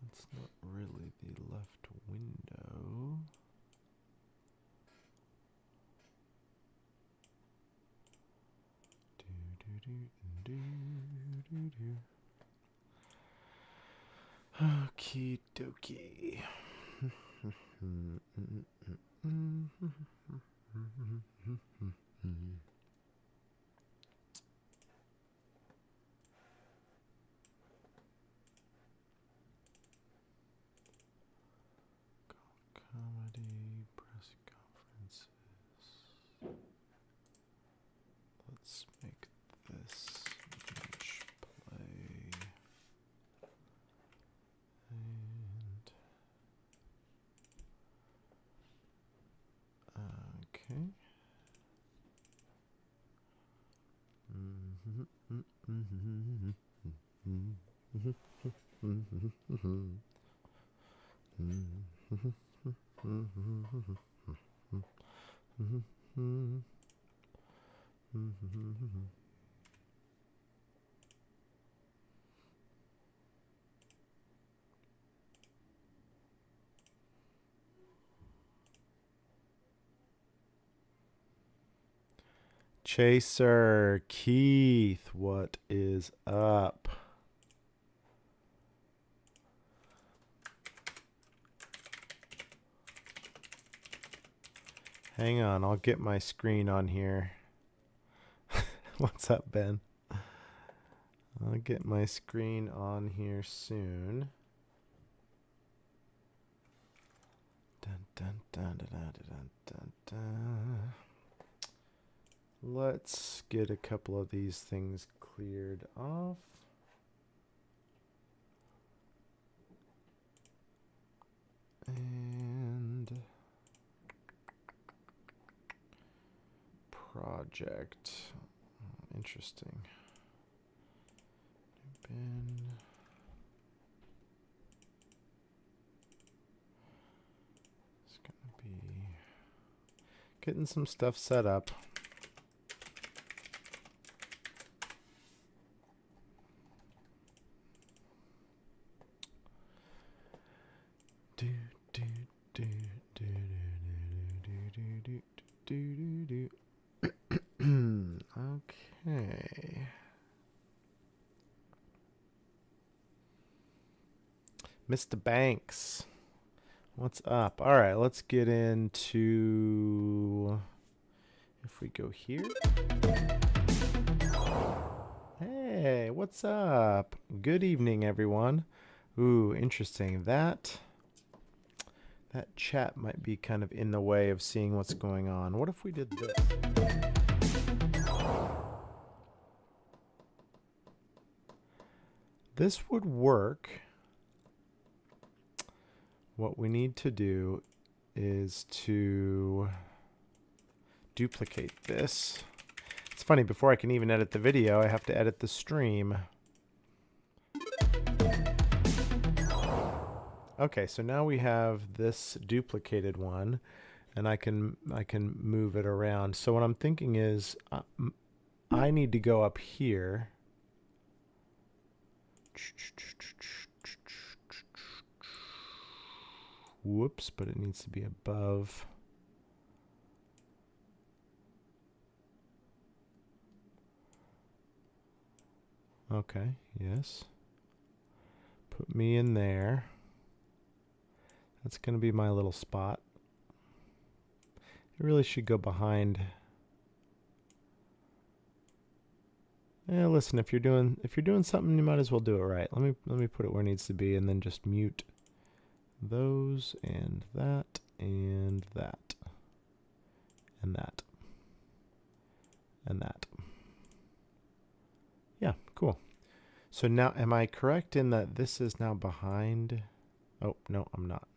That's not really the left window. Okie dokie. Comedy, press conferences. Let's make this bench play. And okay. Chaser Keith, what is up? Hang on, I'll get my screen on here. What's up, Ben? I'll get my screen on here soon. Dun, dun, dun, dun, dun, dun, dun, dun. Let's get a couple of these things cleared off. And project. Interesting. Bin. It's gonna be getting some stuff set up. Okay. Mr. Banks, what's up? All right, let's get into, if we go here. Hey, what's up? Good evening, everyone. Ooh, interesting. That chat might be kind of in the way of seeing what's going on. What if we did this? This would work. What we need to do is to duplicate this. It's funny, before I can even edit the video, I have to edit the stream. Okay, so now we have this duplicated one, and I can move it around. So what I'm thinking is I need to go up here. Whoops, but it needs to be above. Okay, yes. Put me in there. That's going to be my little spot. It really should go behind. Yeah, listen, if you're doing something, you might as well do it right. Let me put it where it needs to be, and then just mute those and that and that and that and that. Yeah, cool. So now, am I correct in that this is now behind? Oh, no, I'm not.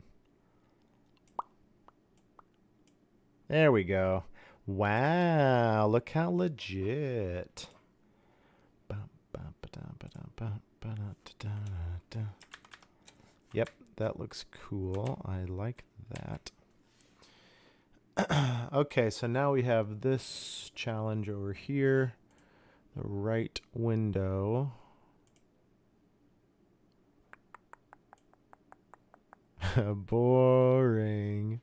There we go. Wow, look how legit. Yep, that looks cool. I like that. Okay, so now we have this challenge over here. The right window. Boring.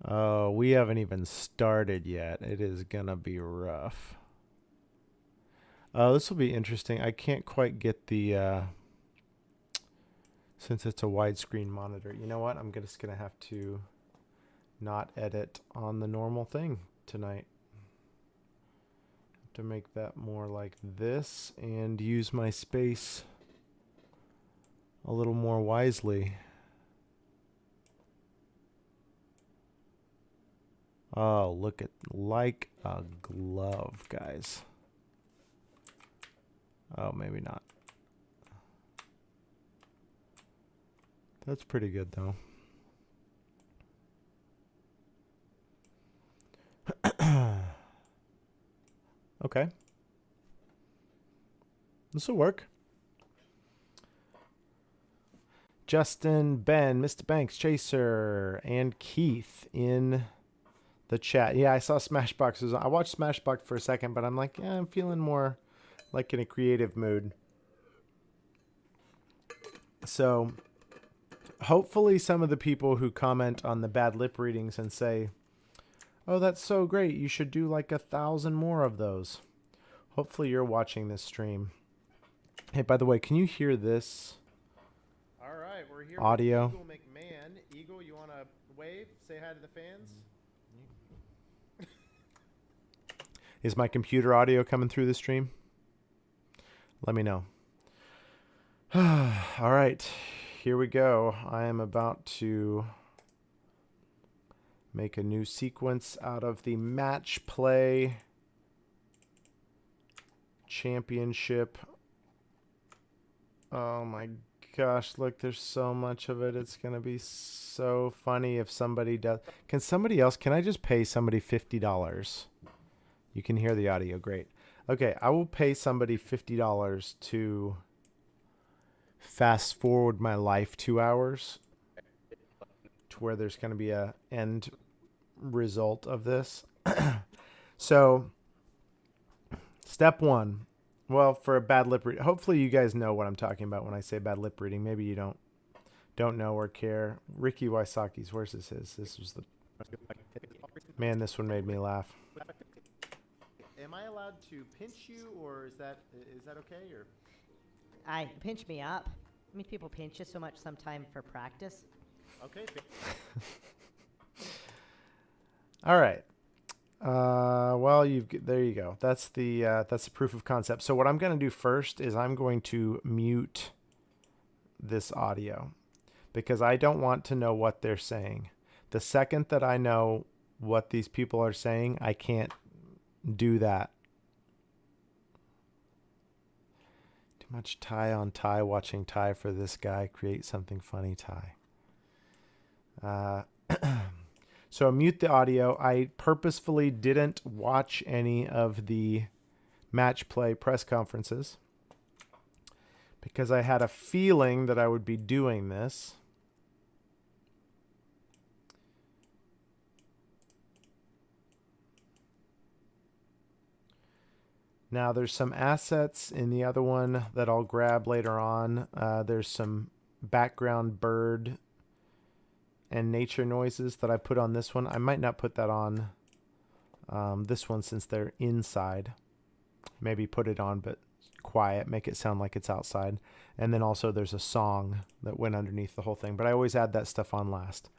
Oh, we haven't even started yet. It is gonna be rough. Oh, this will be interesting. I can't quite get the since it's a widescreen monitor. You know what? I'm just gonna have to not edit on the normal thing tonight. To make that more like this and use my space a little more wisely. Oh, look at like a glove, guys. Oh, maybe not. That's pretty good though. Okay. This will work. Justin, Ben, Mr. Banks, Chaser, and Keith in the chat. Yeah, I saw Smashbox. I watched Smashbox for a second, but I'm like, yeah, I'm feeling more like in a creative mood. So hopefully some of the people who comment on the bad lip readings and say, oh, that's so great, you should do like 1,000 more of those. Hopefully you're watching this stream. Hey, by the way, can you hear this? All right, we're here audio. With Eagle McMahon. Eagle, you want to wave? Say hi to the fans? Is my computer audio coming through the stream? Let me know. All right, here we go. I am about to make a new sequence out of the match play championship. Oh my gosh, look, there's so much of it. It's going to be so funny if somebody does. Can I just pay somebody $50? You can hear the audio. Great. Okay, I will pay somebody $50 to fast forward my life 2 hours to where there's going to be a end result of this. So, step one. Well, for a bad lip reading, hopefully you guys know what I'm talking about when I say bad lip reading. Maybe you don't know or care. Ricky Wysocki's, where's this? This was the man. This one made me laugh. Am I allowed to pinch you, or is that okay? Or pinch me up. I mean, people pinch you so much sometime for practice. Okay. All right. Well, there you go. That's the proof of concept. So what I'm going to do first is I'm going to mute this audio because I don't want to know what they're saying. The second that I know what these people are saying, I can't do that. Too much tie on tie, watching tie for this guy. Create something funny, tie. So mute the audio. I purposefully didn't watch any of the match play press conferences because I had a feeling that I would be doing this. Now there's some assets in the other one that I'll grab later on. There's some background bird and nature noises that I put on this one. I might not put that on this one since they're inside. Maybe put it on, but quiet, make it sound like it's outside. And then also there's a song that went underneath the whole thing, but I always add that stuff on last.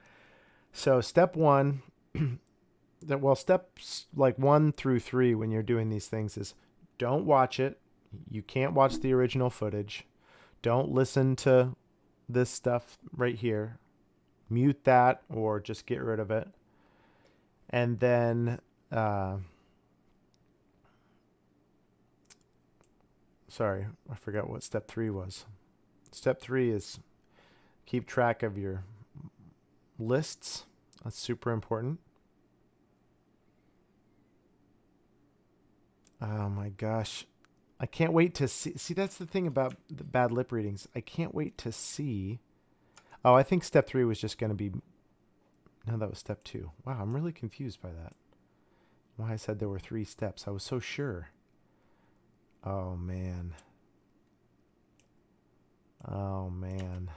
So step one, steps like 1 through 3 when you're doing these things is don't watch it. You can't watch the original footage. Don't listen to this stuff right here. Mute that or just get rid of it. And then, sorry, I forgot what step 3 was. Step 3 is keep track of your lists. That's super important. Oh my gosh. I can't wait to see. See, that's the thing about the bad lip readings. I can't wait to see. Oh, I think step 3 was just going to be No, that was step 2. Wow, I'm really confused by that. Why I said there were 3 steps. I was so sure. Oh, man. Oh, man.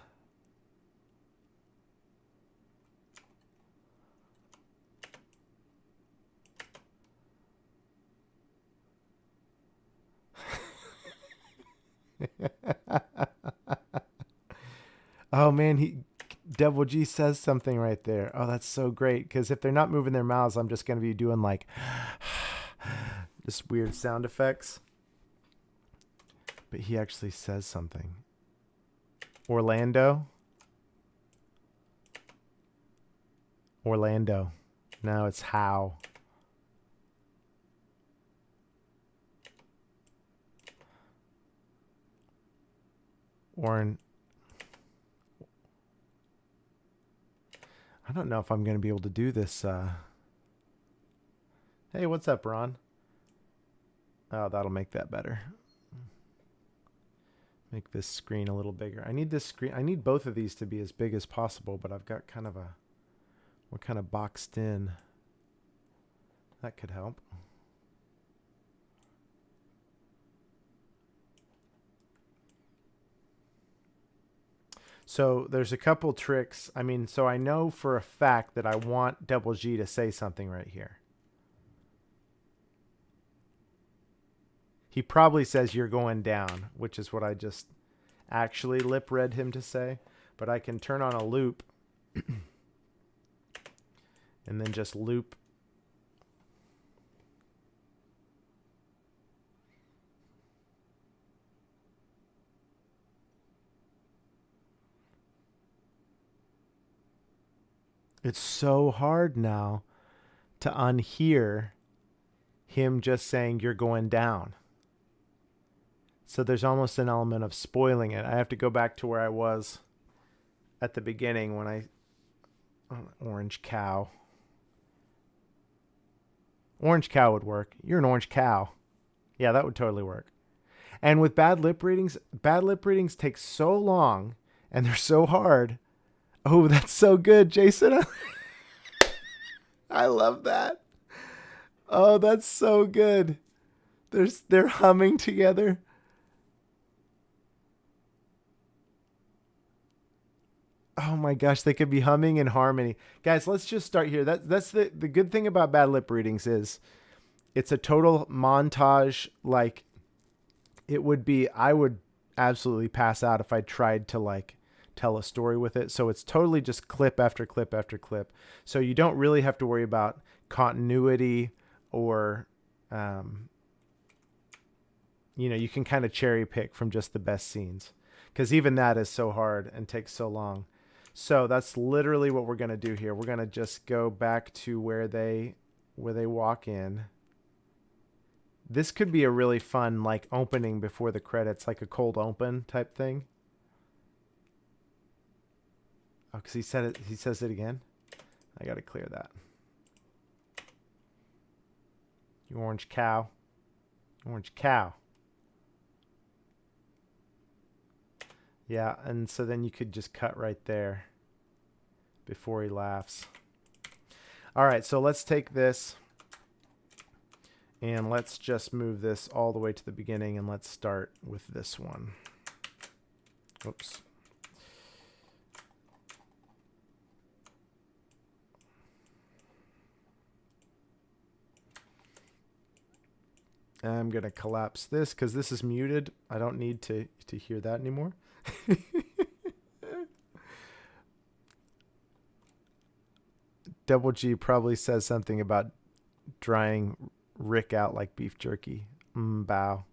Oh, man, Devil G says something right there. Oh, that's so great. Because if they're not moving their mouths, I'm just going to be doing like just weird sound effects. But he actually says something. Orlando. Orlando. No, it's how. I don't know if I'm going to be able to do this. Hey, what's up, Ron? Oh, that'll make that better. Make this screen a little bigger. I need this screen. I need both of these to be as big as possible, but I've got kind of a... We're kind of boxed in. That could help. So there's a couple tricks. I mean, so I know for a fact that I want Double G to say something right here. He probably says you're going down, which is what I just actually lip read him to say. But I can turn on a loop and then just loop. It's so hard now to unhear him just saying you're going down. So there's almost an element of spoiling it. I have to go back to where I was at the beginning when I... Orange cow. Orange cow would work. You're an orange cow. Yeah, that would totally work. And with bad lip readings take so long and they're so hard. Oh, that's so good, Jason. I love that. Oh, that's so good. They're humming together. Oh my gosh, they could be humming in harmony. Guys, let's just start here. That's the good thing about bad lip readings is it's a total montage. Like it would be, I would absolutely pass out if I tried to like tell a story with it. So it's totally just clip after clip after clip. So you don't really have to worry about continuity or, you can kind of cherry pick from just the best scenes because even that is so hard and takes so long. So that's literally what we're going to do here. We're going to just go back to where they walk in. This could be a really fun like opening before the credits, like a cold open type thing. Oh, because he says it again. I got to clear that. You orange cow. Orange cow. Yeah, and so then you could just cut right there before he laughs. All right, so let's take this and let's just move this all the way to the beginning and let's start with this one. Oops. I'm going to collapse this because this is muted. I don't need to hear that anymore. Double G probably says something about drying Rick out like beef jerky. Bow.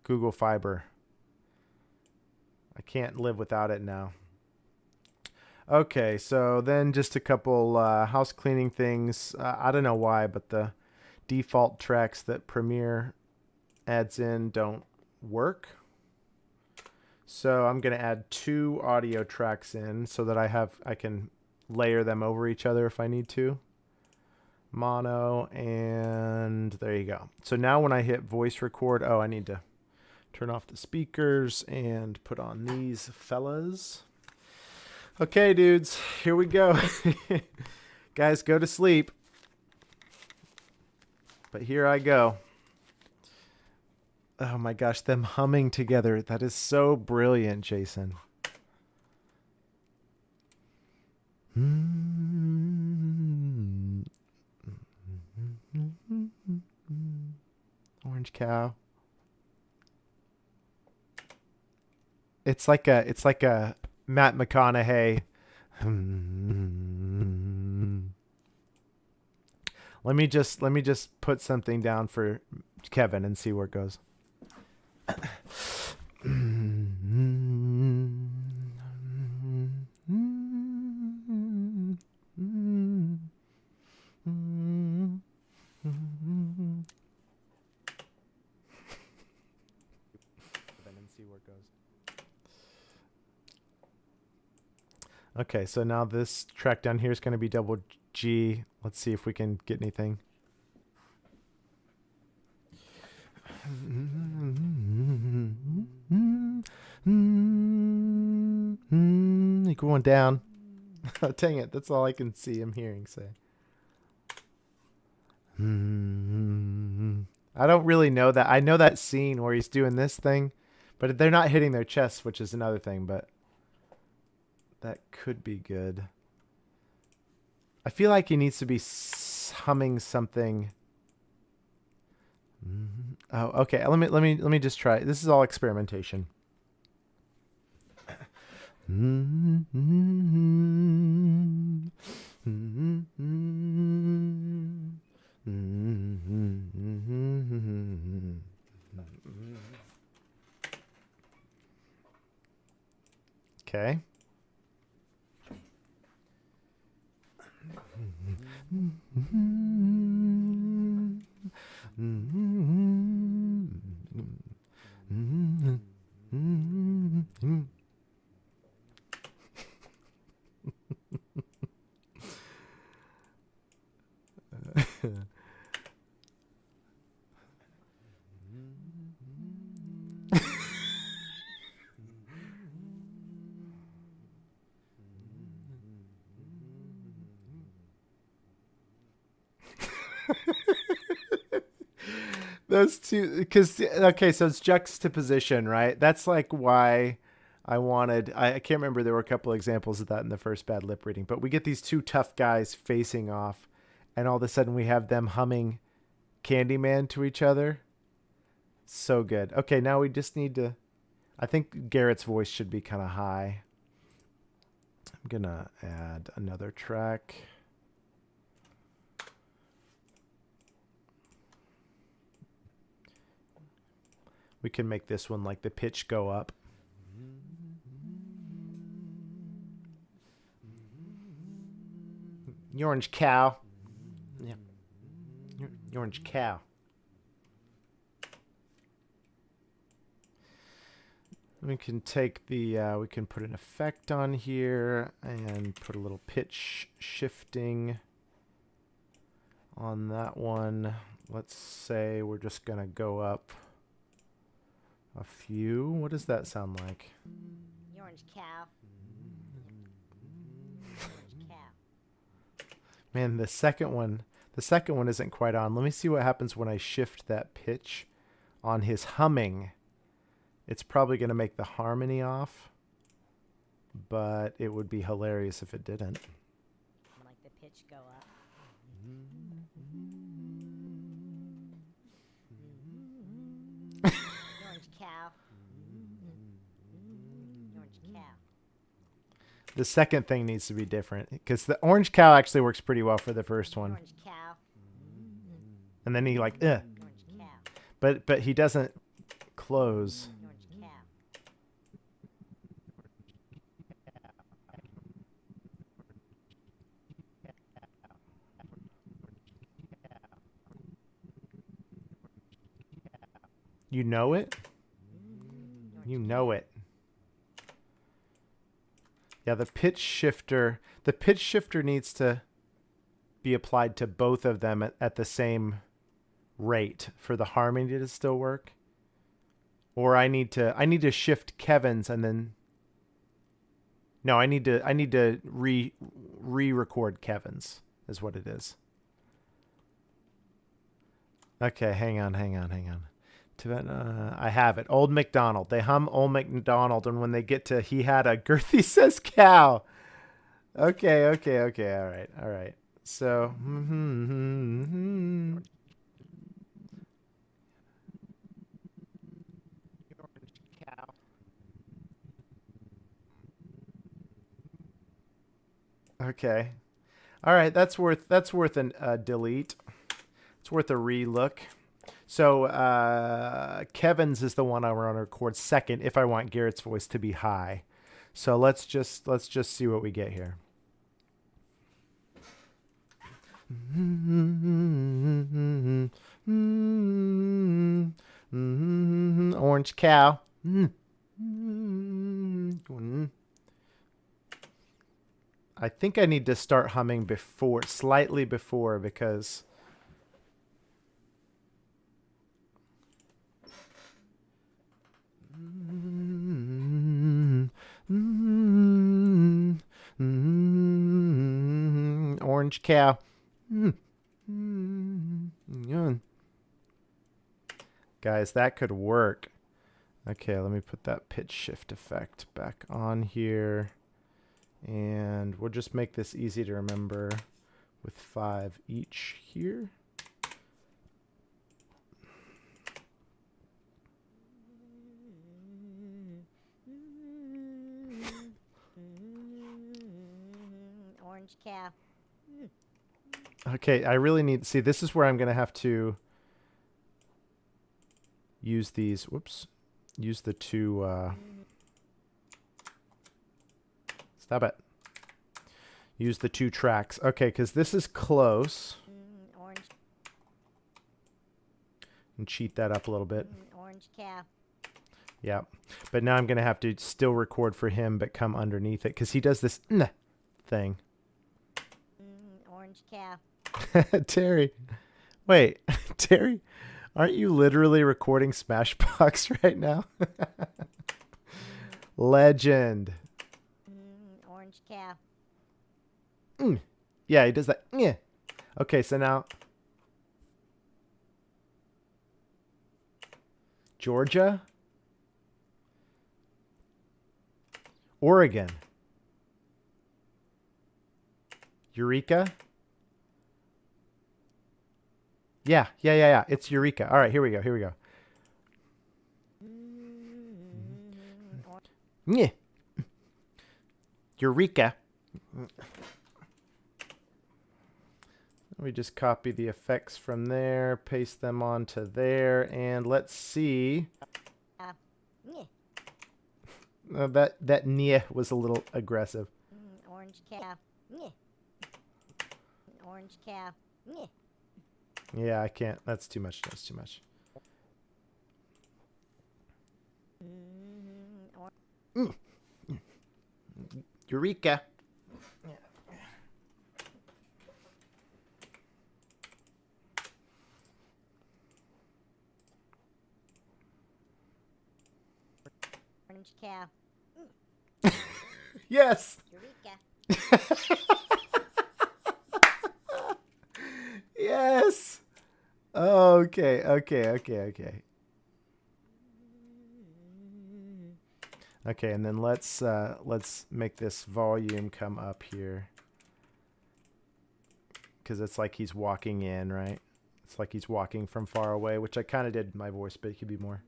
Google Fiber. I can't live without it now. Okay, so then just a couple house cleaning things. I don't know why, but the default tracks that Premiere adds in don't work. So I'm going to add 2 audio tracks in so that I can layer them over each other if I need to. Mono, and there you go. So now when I hit voice record, I need to turn off the speakers and put on these fellas. Okay, dudes, here we go. Guys, go to sleep. But here I go. Oh my gosh, them humming together. That is so brilliant, Jason. Orange cow. It's like a Matt McConaughey. Let me just put something down for Kevin and see where it goes. And see where it goes. Okay, so now this track down here is going to be double G. Let's see if we can get anything. You're going down. Dang it, that's all I can see him hearing say. I don't really know that. I know that scene where he's doing this thing, but they're not hitting their chests, which is another thing, but that could be good. I feel like he needs to be humming something. Oh, okay. Let me just try. This is all experimentation. Okay. Those two, because okay, so it's juxtaposition, right? That's like why I wanted. I can't remember. There were a couple examples of that in the first bad lip reading, but we get these two tough guys facing off, and all of a sudden we have them humming Candyman to each other. So good. Okay, now we just need to. I think Garrett's voice should be kind of high. I'm gonna add another track. We can make this one like the pitch go up. You orange cow. Yeah. You orange cow. We can take the, we can put an effect on here and put a little pitch shifting on that one. Let's say we're just going to go up a few. What does that sound like? You orange cow. Orange cow. Man, the second one isn't quite on. Let me see what happens when I shift that pitch on his humming. It's probably going to make the harmony off, but it would be hilarious if it didn't. Like the pitch go up. Orange cow. Orange cow. The second thing needs to be different because the orange cow actually works pretty well for the first one. Orange cow. And then he like, Orange cow. but he doesn't close. Orange cow. You know it? You know it. Yeah, the pitch shifter needs to be applied to both of them at the same rate for the harmony to still work. Or I need to shift Kevin's and then No, I need to re-record Kevin's is what it is. Okay, hang on. I have it. Old MacDonald. They hum Old MacDonald, and when they get to he had a girthy says cow. Okay. All right. So, okay. All right, that's worth a delete. It's worth a re-look. So Kevin's is the one I want to record second if I want Garrett's voice to be high. So let's just see what we get here. Orange cow. I think I need to start humming slightly before, because orange cow. Guys, that could work. Okay, let me put that pitch shift effect back on here. And we'll just make this easy to remember with 5 each here. Orange cow. Okay, I really need... See, this is where I'm going to have to use these... Whoops. Use the two... Stop it. Use the 2 tracks. Okay, because this is close. Orange. And cheat that up a little bit. Orange cow. Yeah. But now I'm going to have to still record for him, but come underneath it, because he does this thing. Orange cow. Terry. Wait, Terry, aren't you literally recording Smashbox right now? Legend. Orange cow. Yeah, he does that. Yeah. Okay, so now Georgia, Oregon, Eureka. Yeah. It's Eureka. All right, here we go. Yeah. Eureka. We just copy the effects from there, paste them onto there, and let's see. That "nya" was a little aggressive. Orange cow. Orange cow. Yeah, I can't. That's too much. Eureka. Orange cow. Yes. Eureka. Yes. Okay. Okay, and then let's make this volume come up here, because it's like he's walking in, right? It's like he's walking from far away, which I kind of did my voice, but it could be more.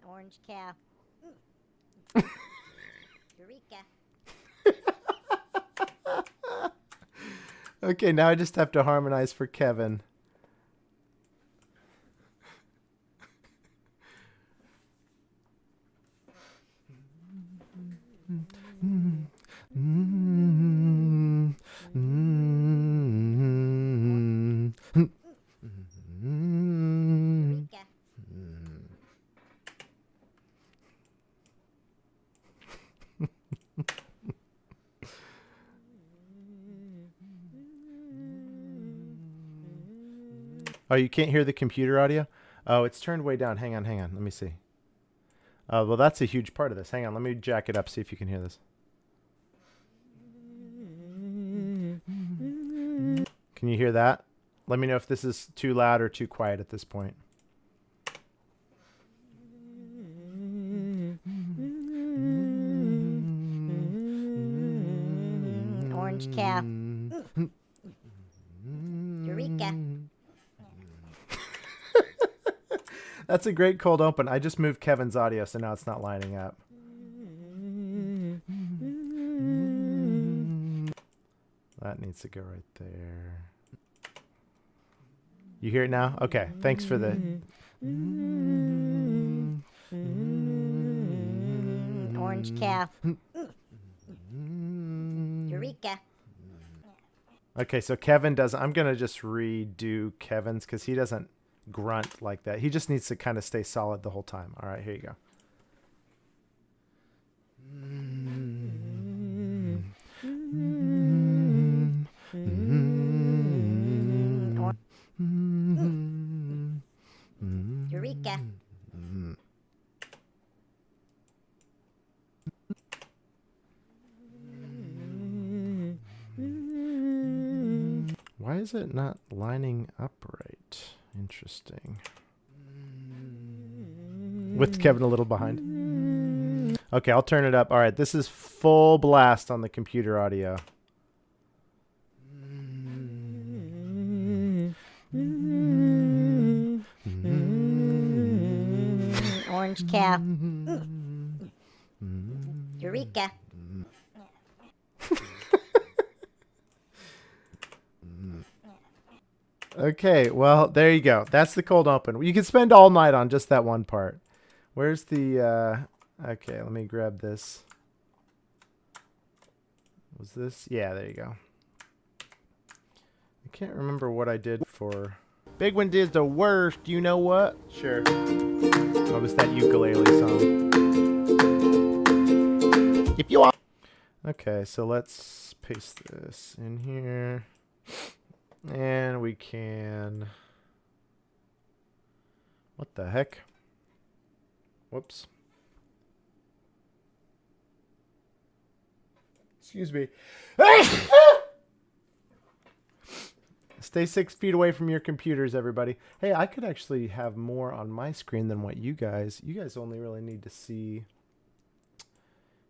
Orange cow. Eureka. Okay, now I just have to harmonize for Kevin. Eureka. Oh, you can't hear the computer audio? Oh, it's turned way down. Hang on. Let me see. Well, that's a huge part of this. Hang on. Let me jack it up, see if you can hear this. Can you hear that? Let me know if this is too loud or too quiet at this point. Orange calf. Eureka. That's a great cold open. I just moved Kevin's audio, so now it's not lining up. That needs to go right there. You hear it now? Okay. Thanks for the... Orange calf. Eureka. Okay, so Kevin doesn't... I'm going to just redo Kevin's because he doesn't grunt like that. He just needs to kind of stay solid the whole time. All right, here you go. Eureka. Why is it not lining up right? Interesting. With Kevin a little behind. Okay, I'll turn it up. All right, this is full blast on the computer audio. Orange calf. Eureka. Okay, well, there you go. That's the cold open. You can spend all night on just that one part. Where's the... okay, let me grab this. Was this? Yeah, there you go. I can't remember what I did for... Big One did the worst, you know what? Sure. What was that ukulele song? If you want... Okay, so let's paste this in here. And we can... What the heck? Whoops. Excuse me. Stay 6 feet away from your computers, everybody. Hey, I could actually have more on my screen than what you guys... You guys only really need to see...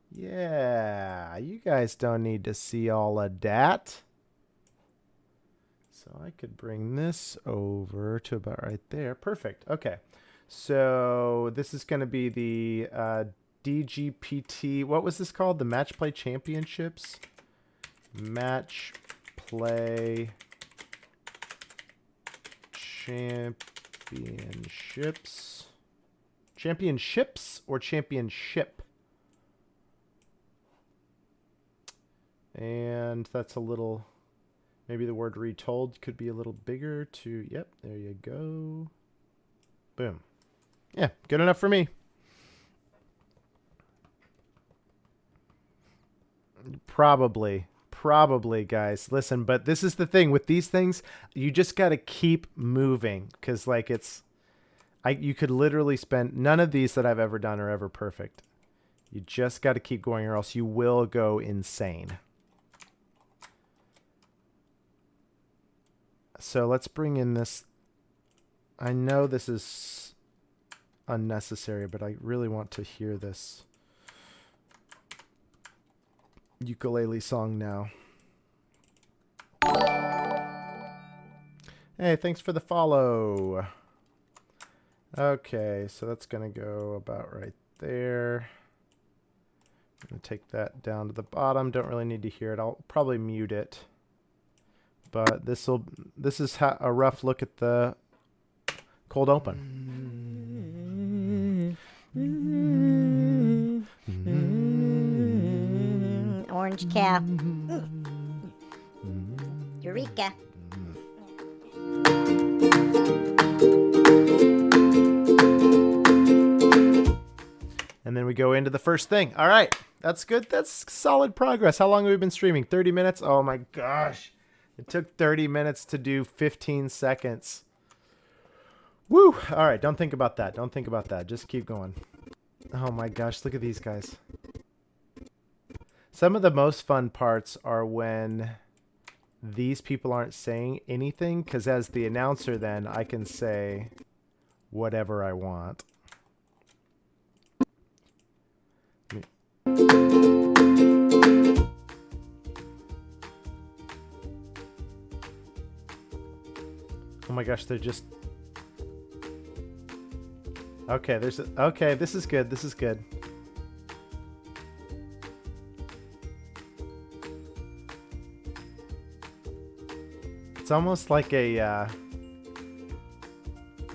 Yeah, you guys don't need to see all of that. So I could bring this over to about right there. Perfect. Okay. So this is going to be the DGPT. What was this called? The Match Play Championships? Match Play Championships. Championships or championship? And that's a little... Maybe the word retold could be a little bigger to... Yep, there you go. Boom. Yeah, good enough for me. Probably, guys. Listen, but this is the thing. With these things, you just got to keep moving. Because, like, it's... you could literally spend... None of these that I've ever done are ever perfect. You just got to keep going or else you will go insane. So let's bring in this. I know this is unnecessary, but I really want to hear this ukulele song now. Hey, thanks for the follow. Okay, so that's going to go about right there. I'm going to take that down to the bottom. Don't really need to hear it. I'll probably mute it. But this is a rough look at the cold open. Orange calf. Eureka. And then we go into the first thing. All right, that's good. That's solid progress. How long have we been streaming? 30 minutes? Oh my gosh. It took 30 minutes to do 15 seconds. Woo! All right, don't think about that. Don't think about that. Just keep going. Oh my gosh, look at these guys. Some of the most fun parts are when these people aren't saying anything, because as the announcer then, I can say whatever I want. Oh my gosh, they're just... Okay, okay, this is good. This is good. It's almost like a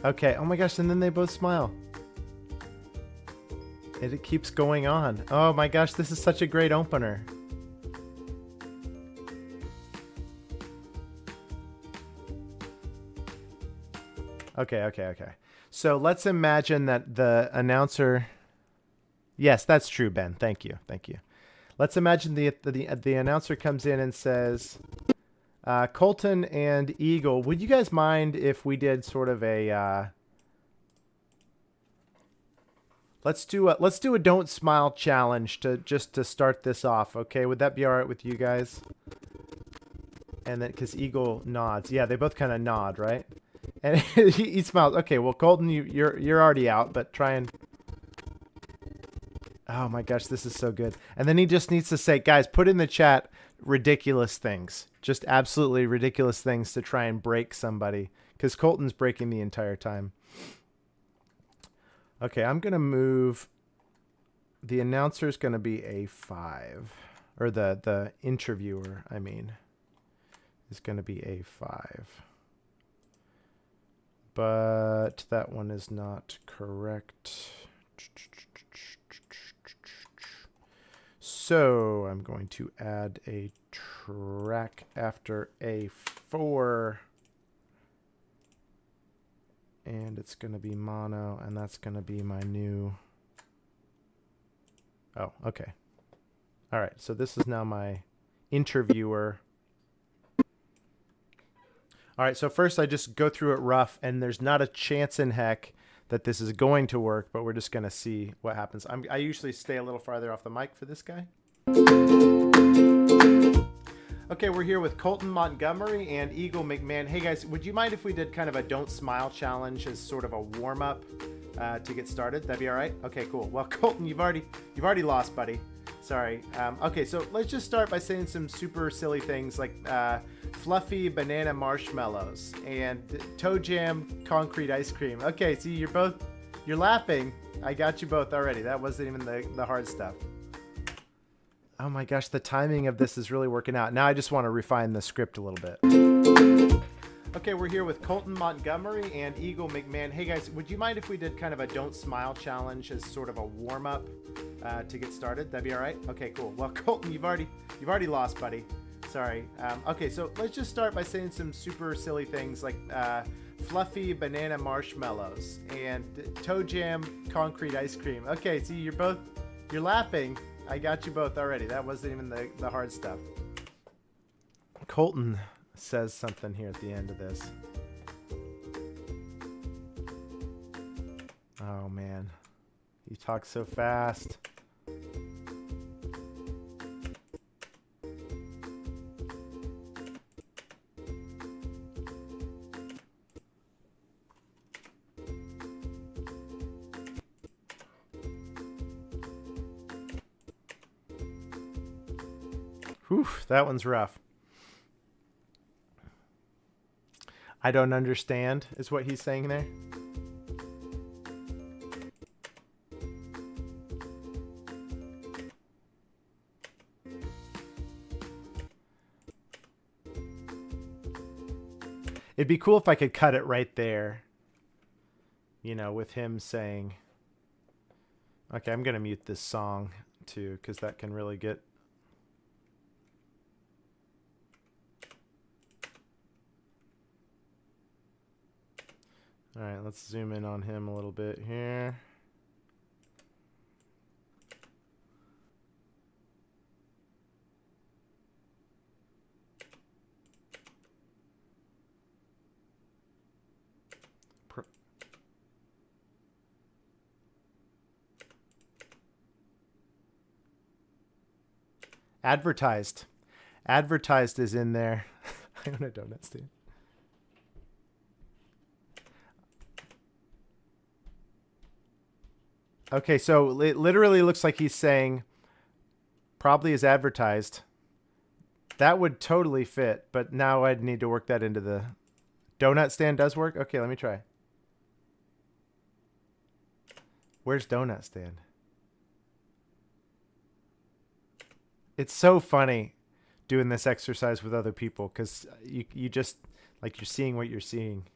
okay, oh my gosh, and then they both smile. And it keeps going on. Oh my gosh, this is such a great opener. Okay. So let's imagine that the announcer... Yes, that's true, Ben. Thank you. Let's imagine the announcer comes in and says, Colton and Eagle, would you guys mind if we did sort of a... Let's do a don't smile challenge to start this off, okay? Would that be all right with you guys? And then, because Eagle nods. Yeah, they both kind of nod, right? And he smiles. Okay, well, Colton, you're already out, but try and... Oh my gosh, this is so good. And then he just needs to say, guys, put in the chat ridiculous things. Just absolutely ridiculous things to try and break somebody. Because Colton's breaking the entire time. Okay, I'm going to move... The announcer's going to be a 5. Or the interviewer, I mean, is going to be a 5. But that one is not correct. So I'm going to add a track after A4. And it's going to be mono, and that's going to be my new... Oh, okay. All right, so this is now my interviewer. All right, so first I just go through it rough, and there's not a chance in heck that this is going to work, but we're just going to see what happens. I usually stay a little farther off the mic for this guy. Okay, we're here with Colton Montgomery and Eagle McMahon. Hey guys, would you mind if we did kind of a don't smile challenge as sort of a warm-up to get started? That'd be all right? Okay, cool. Well, Colton, you've already lost, buddy. Sorry. Okay, so let's just start by saying some super silly things like fluffy banana marshmallows and toe jam concrete ice cream. Okay, see, you're laughing. I got you both already. That wasn't even the hard stuff. Oh my gosh, the timing of this is really working out. Now I just want to refine the script a little bit. Okay, we're here with Colton Montgomery and Eagle McMahon. Hey guys, would you mind if we did kind of a don't smile challenge as sort of a warm-up to get started? That'd be all right? Okay, cool. Well, Colton, you've already lost, buddy. Sorry. Okay, so let's just start by saying some super silly things like fluffy banana marshmallows and toe jam concrete ice cream. Okay, see, you're laughing. I got you both already. That wasn't even the hard stuff. Colton says something here at the end of this. Oh man, he talks so fast. Whew, that one's rough. I don't understand, is what he's saying there. It'd be cool if I could cut it right there. You know, with him saying... Okay, I'm going to mute this song, too, because that can really get... All right, let's zoom in on him a little bit here. Advertised. Advertised is in there. I own a donut stand. Okay, so it literally looks like he's saying probably is advertised. That would totally fit, but now I'd need to work that into the donut stand does work? Okay, let me try. Where's donut stand? It's so funny doing this exercise with other people because you just like you're seeing what you're seeing.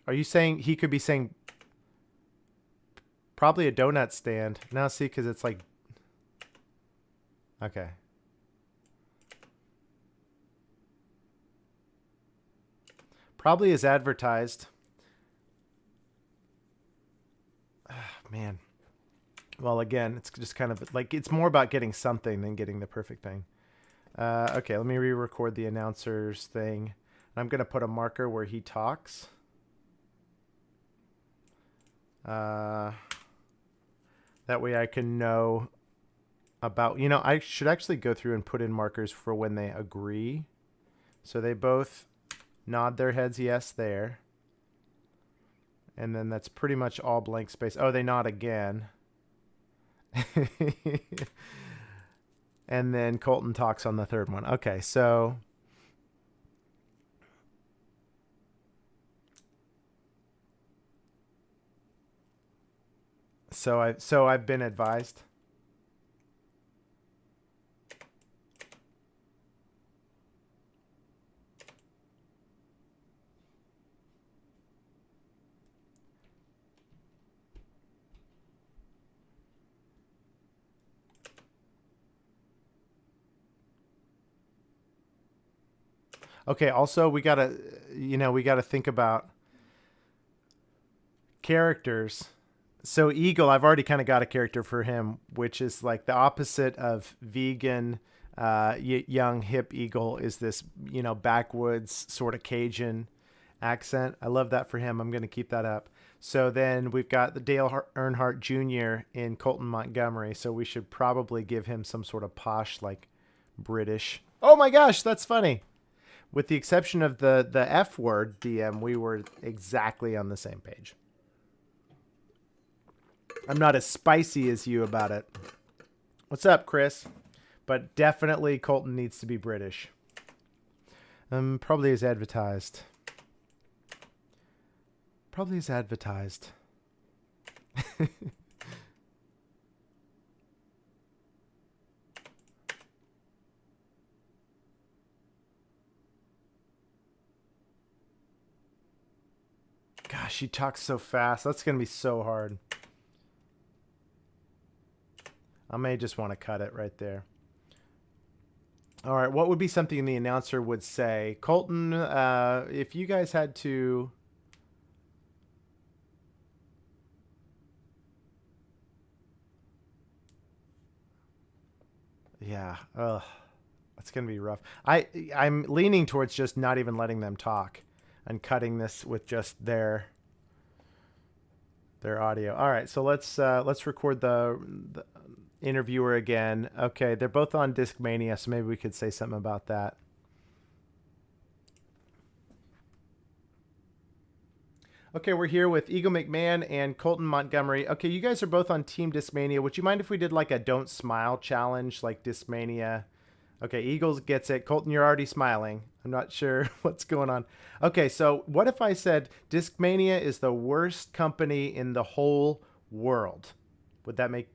Are you saying he could be saying probably a donut stand? Now see, because it's like, okay. Probably is advertised. Man. Well, again, it's just kind of like it's more about getting something than getting the perfect thing. Okay, let me re-record the announcers thing. I'm going to put a marker where he talks. That way I can know about, you know, I should actually go through and put in markers for when they agree. So they both nod their heads yes there. And then that's pretty much all blank space. Oh, they nod again. And then Colton talks on the third one. Okay, so I've been advised. Okay, also we gotta, we gotta think about characters. So Eagle, I've already kind of got a character for him, which is like the opposite of vegan, young hip Eagle is this, backwoods sort of Cajun accent. I love that for him. I'm going to keep that up. So then we've got the Dale Earnhardt Jr. in Colton Montgomery. So we should probably give him some sort of posh, like British. Oh my gosh, that's funny. With the exception of the F word, DM, we were exactly on the same page. I'm not as spicy as you about it. What's up, Chris? But definitely Colton needs to be British. Probably as advertised. Probably as advertised. Gosh, she talks so fast. That's going to be so hard. I may just want to cut it right there. All right, what would be something the announcer would say? Colton, if you guys had to... Yeah, ugh, that's going to be rough. I'm leaning towards just not even letting them talk and cutting this with just their audio. All right, so let's record the interviewer again. Okay, they're both on Discmania, so maybe we could say something about that. Okay, we're here with Eagle McMahon and Colton Montgomery. Okay, you guys are both on Team Discmania. Would you mind if we did like a don't smile challenge, like Discmania? Okay, Eagles gets it. Colton, you're already smiling. I'm not sure what's going on. Okay, so what if I said Discmania is the worst company in the whole world? Would that make...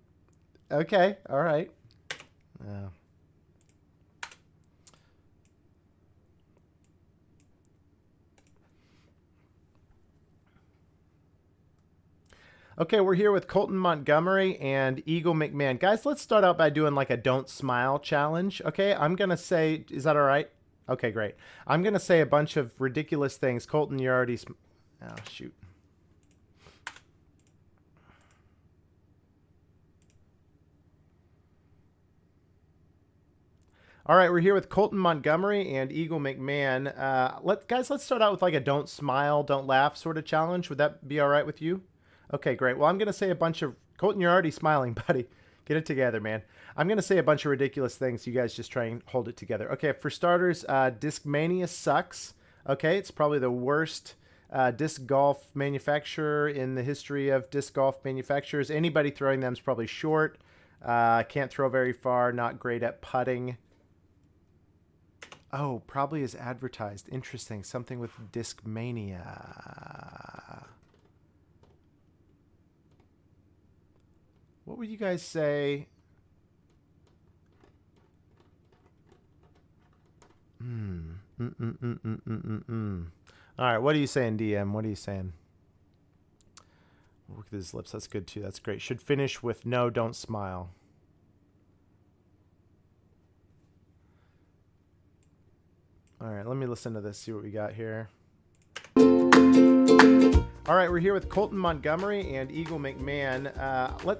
Okay, all right. Okay, we're here with Colton Montgomery and Eagle McMahon. Guys, let's start out by doing like a don't smile challenge. Okay, I'm going to say, is that all right? Okay, great. I'm going to say a bunch of ridiculous things. Colton, you're already... Oh, shoot. All right, we're here with Colton Montgomery and Eagle McMahon. Guys, let's start out with like a don't smile, don't laugh sort of challenge. Would that be all right with you? Okay, great. Well, I'm going to say a bunch of... Colton, you're already smiling, buddy. Get it together, man. I'm going to say a bunch of ridiculous things. You guys just try and hold it together. Okay, for starters, Discmania sucks. Okay, it's probably the worst disc golf manufacturer in the history of disc golf manufacturers. Anybody throwing them is probably short. Can't throw very far. Not great at putting. Oh, probably is advertised. Interesting. Something with Discmania. What would you guys say? All right, what are you saying, DM? What are you saying? Look at his lips. That's good, too. That's great. Should finish with no, don't smile. All right, let me listen to this, see what we got here. All right, we're here with Colton Montgomery and Eagle McMahon.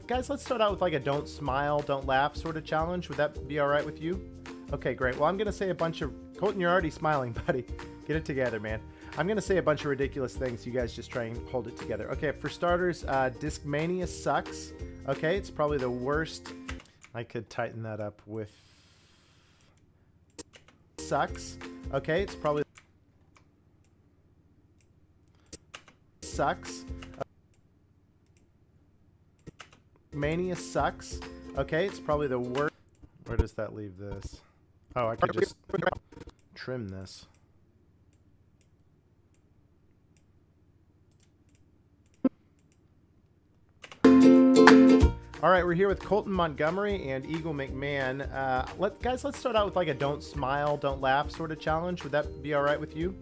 Guys, let's start out with like a don't smile, don't laugh sort of challenge. Would that be all right with you? Okay, great. Well, I'm going to say a bunch of... Colton, you're already smiling, buddy. Get it together, man. I'm going to say a bunch of ridiculous things. You guys just try and hold it together. Okay, for starters, Discmania sucks. Okay, it's probably the worst. I could tighten that up with... Sucks. Okay, it's probably... Sucks. Mania sucks. Okay, it's probably the worst. Where does that leave this? Oh, I could just trim this. All right, we're here with Colton Montgomery and Eagle McMahon. Guys, let's start out with like a don't smile, don't laugh sort of challenge. Would that be all right with you?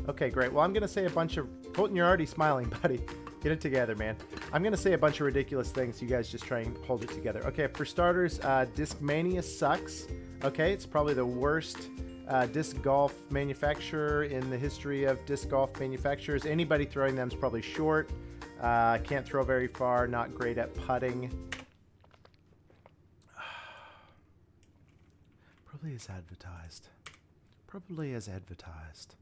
Okay, great. Well, I'm going to say a bunch of... Colton, you're already smiling, buddy. Get it together, man. I'm going to say a bunch of ridiculous things. You guys just try and hold it together. Okay, for starters, Discmania sucks. Okay, it's probably the worst disc golf manufacturer in the history of disc golf manufacturers. Anybody throwing them is probably short. Can't throw very far. Not great at putting. Probably as advertised. Probably as advertised.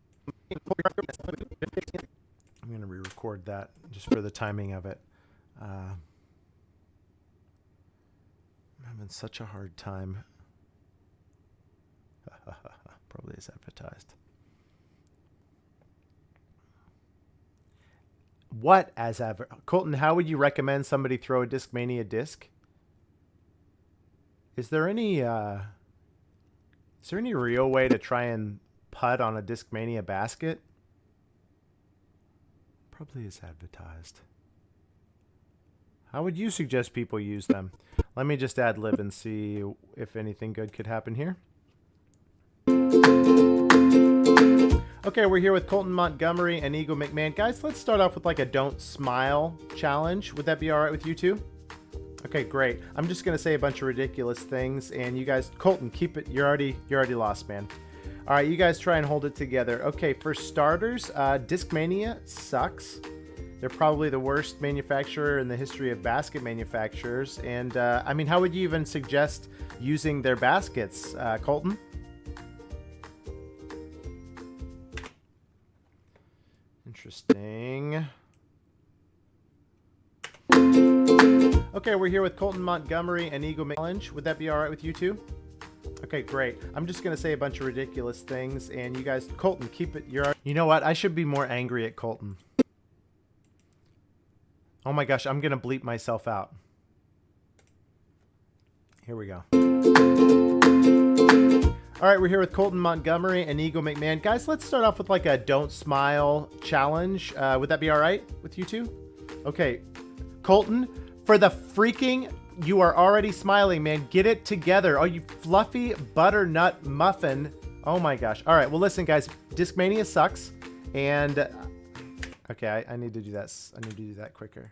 I'm going to re-record that just for the timing of it. I'm having such a hard time. Probably as advertised. What as advertised? Colton, how would you recommend somebody throw a Discmania disc? Is there any real way to try and putt on a Discmania basket? Probably is advertised. How would you suggest people use them? Let me just ad lib and see if anything good could happen here. Okay, we're here with Colton Montgomery and Eagle McMahon. Guys, let's start off with like a don't smile challenge. Would that be all right with you two? Okay, great. I'm just going to say a bunch of ridiculous things, and you guys... Colton, keep it... You're already lost, man. All right, you guys try and hold it together. Okay, for starters, Discmania sucks. They're probably the worst manufacturer in the history of basket manufacturers. And, I mean, how would you even suggest using their baskets, Colton? Interesting. Okay, we're here with Colton Montgomery and Eagle Challenge. Would that be all right with you two? Okay, great. I'm just going to say a bunch of ridiculous things, and you guys... Colton, keep it... You know what? I should be more angry at Colton. Oh my gosh, I'm going to bleep myself out. Here we go. All right, we're here with Colton Montgomery and Eagle McMahon. Guys, let's start off with like a don't smile challenge. Would that be all right with you two? Okay, Colton, for the freaking... You are already smiling, man. Get it together. Oh, you fluffy butternut muffin. Oh my gosh. All right. Well, listen, guys. Discmania sucks. And okay, I need to do that. I need to do that quicker.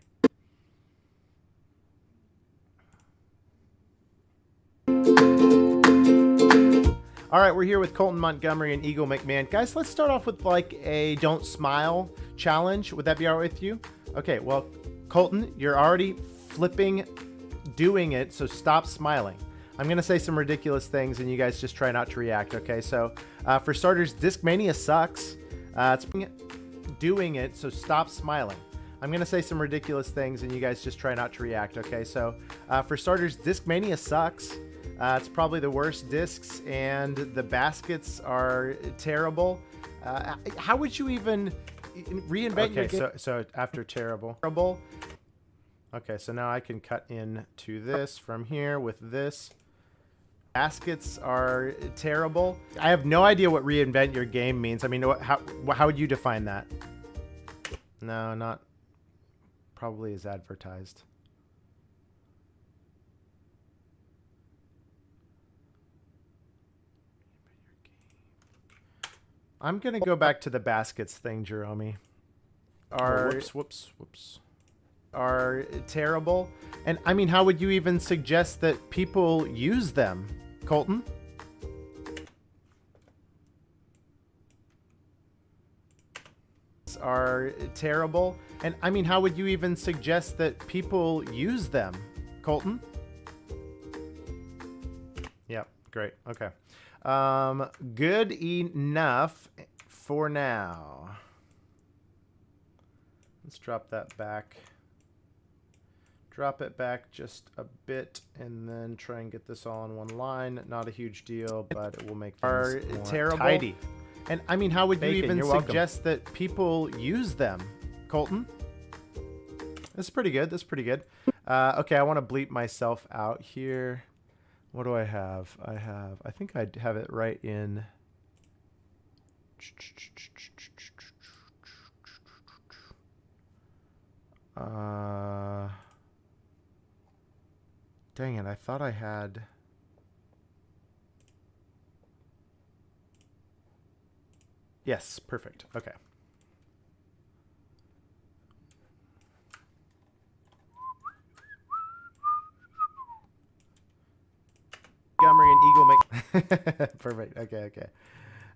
All right, we're here with Colton Montgomery and Eagle McMahon. Guys, let's start off with like a don't smile challenge. Would that be all right with you? Okay. Well, Colton, you're already flipping doing it, so stop smiling. I'm going to say some ridiculous things, and you guys just try not to react, okay? So, for starters, Discmania sucks. It's doing it, so stop smiling. I'm going to say some ridiculous things and you guys just try not to react, okay? So for starters, Discmania sucks. It's probably the worst discs, and the baskets are terrible. How would you even reinvent your game? So after terrible. Okay, so now I can cut into this from here with this. Baskets are terrible. I have no idea what reinvent your game means. I mean, how would you define that? No, not probably as advertised. I'm going to go back to the baskets thing, Jerome. Whoops. Are terrible. And I mean, how would you even suggest that people use them, Colton? Are terrible. And I mean, how would you even suggest that people use them, Colton? Yep, great. Okay. Good enough for now. Let's drop that back. Drop it back just a bit and then try and get this all in one line. Not a huge deal, but it will make things more terrible. Tidy. And I mean, how would you even suggest that people use them, Colton? That's pretty good. That's pretty good. Okay, I want to bleep myself out here. What do I have? I think I have it right in. Dang it, I thought I had. Yes, perfect. Okay. Montgomery and Eagle make perfect. Okay.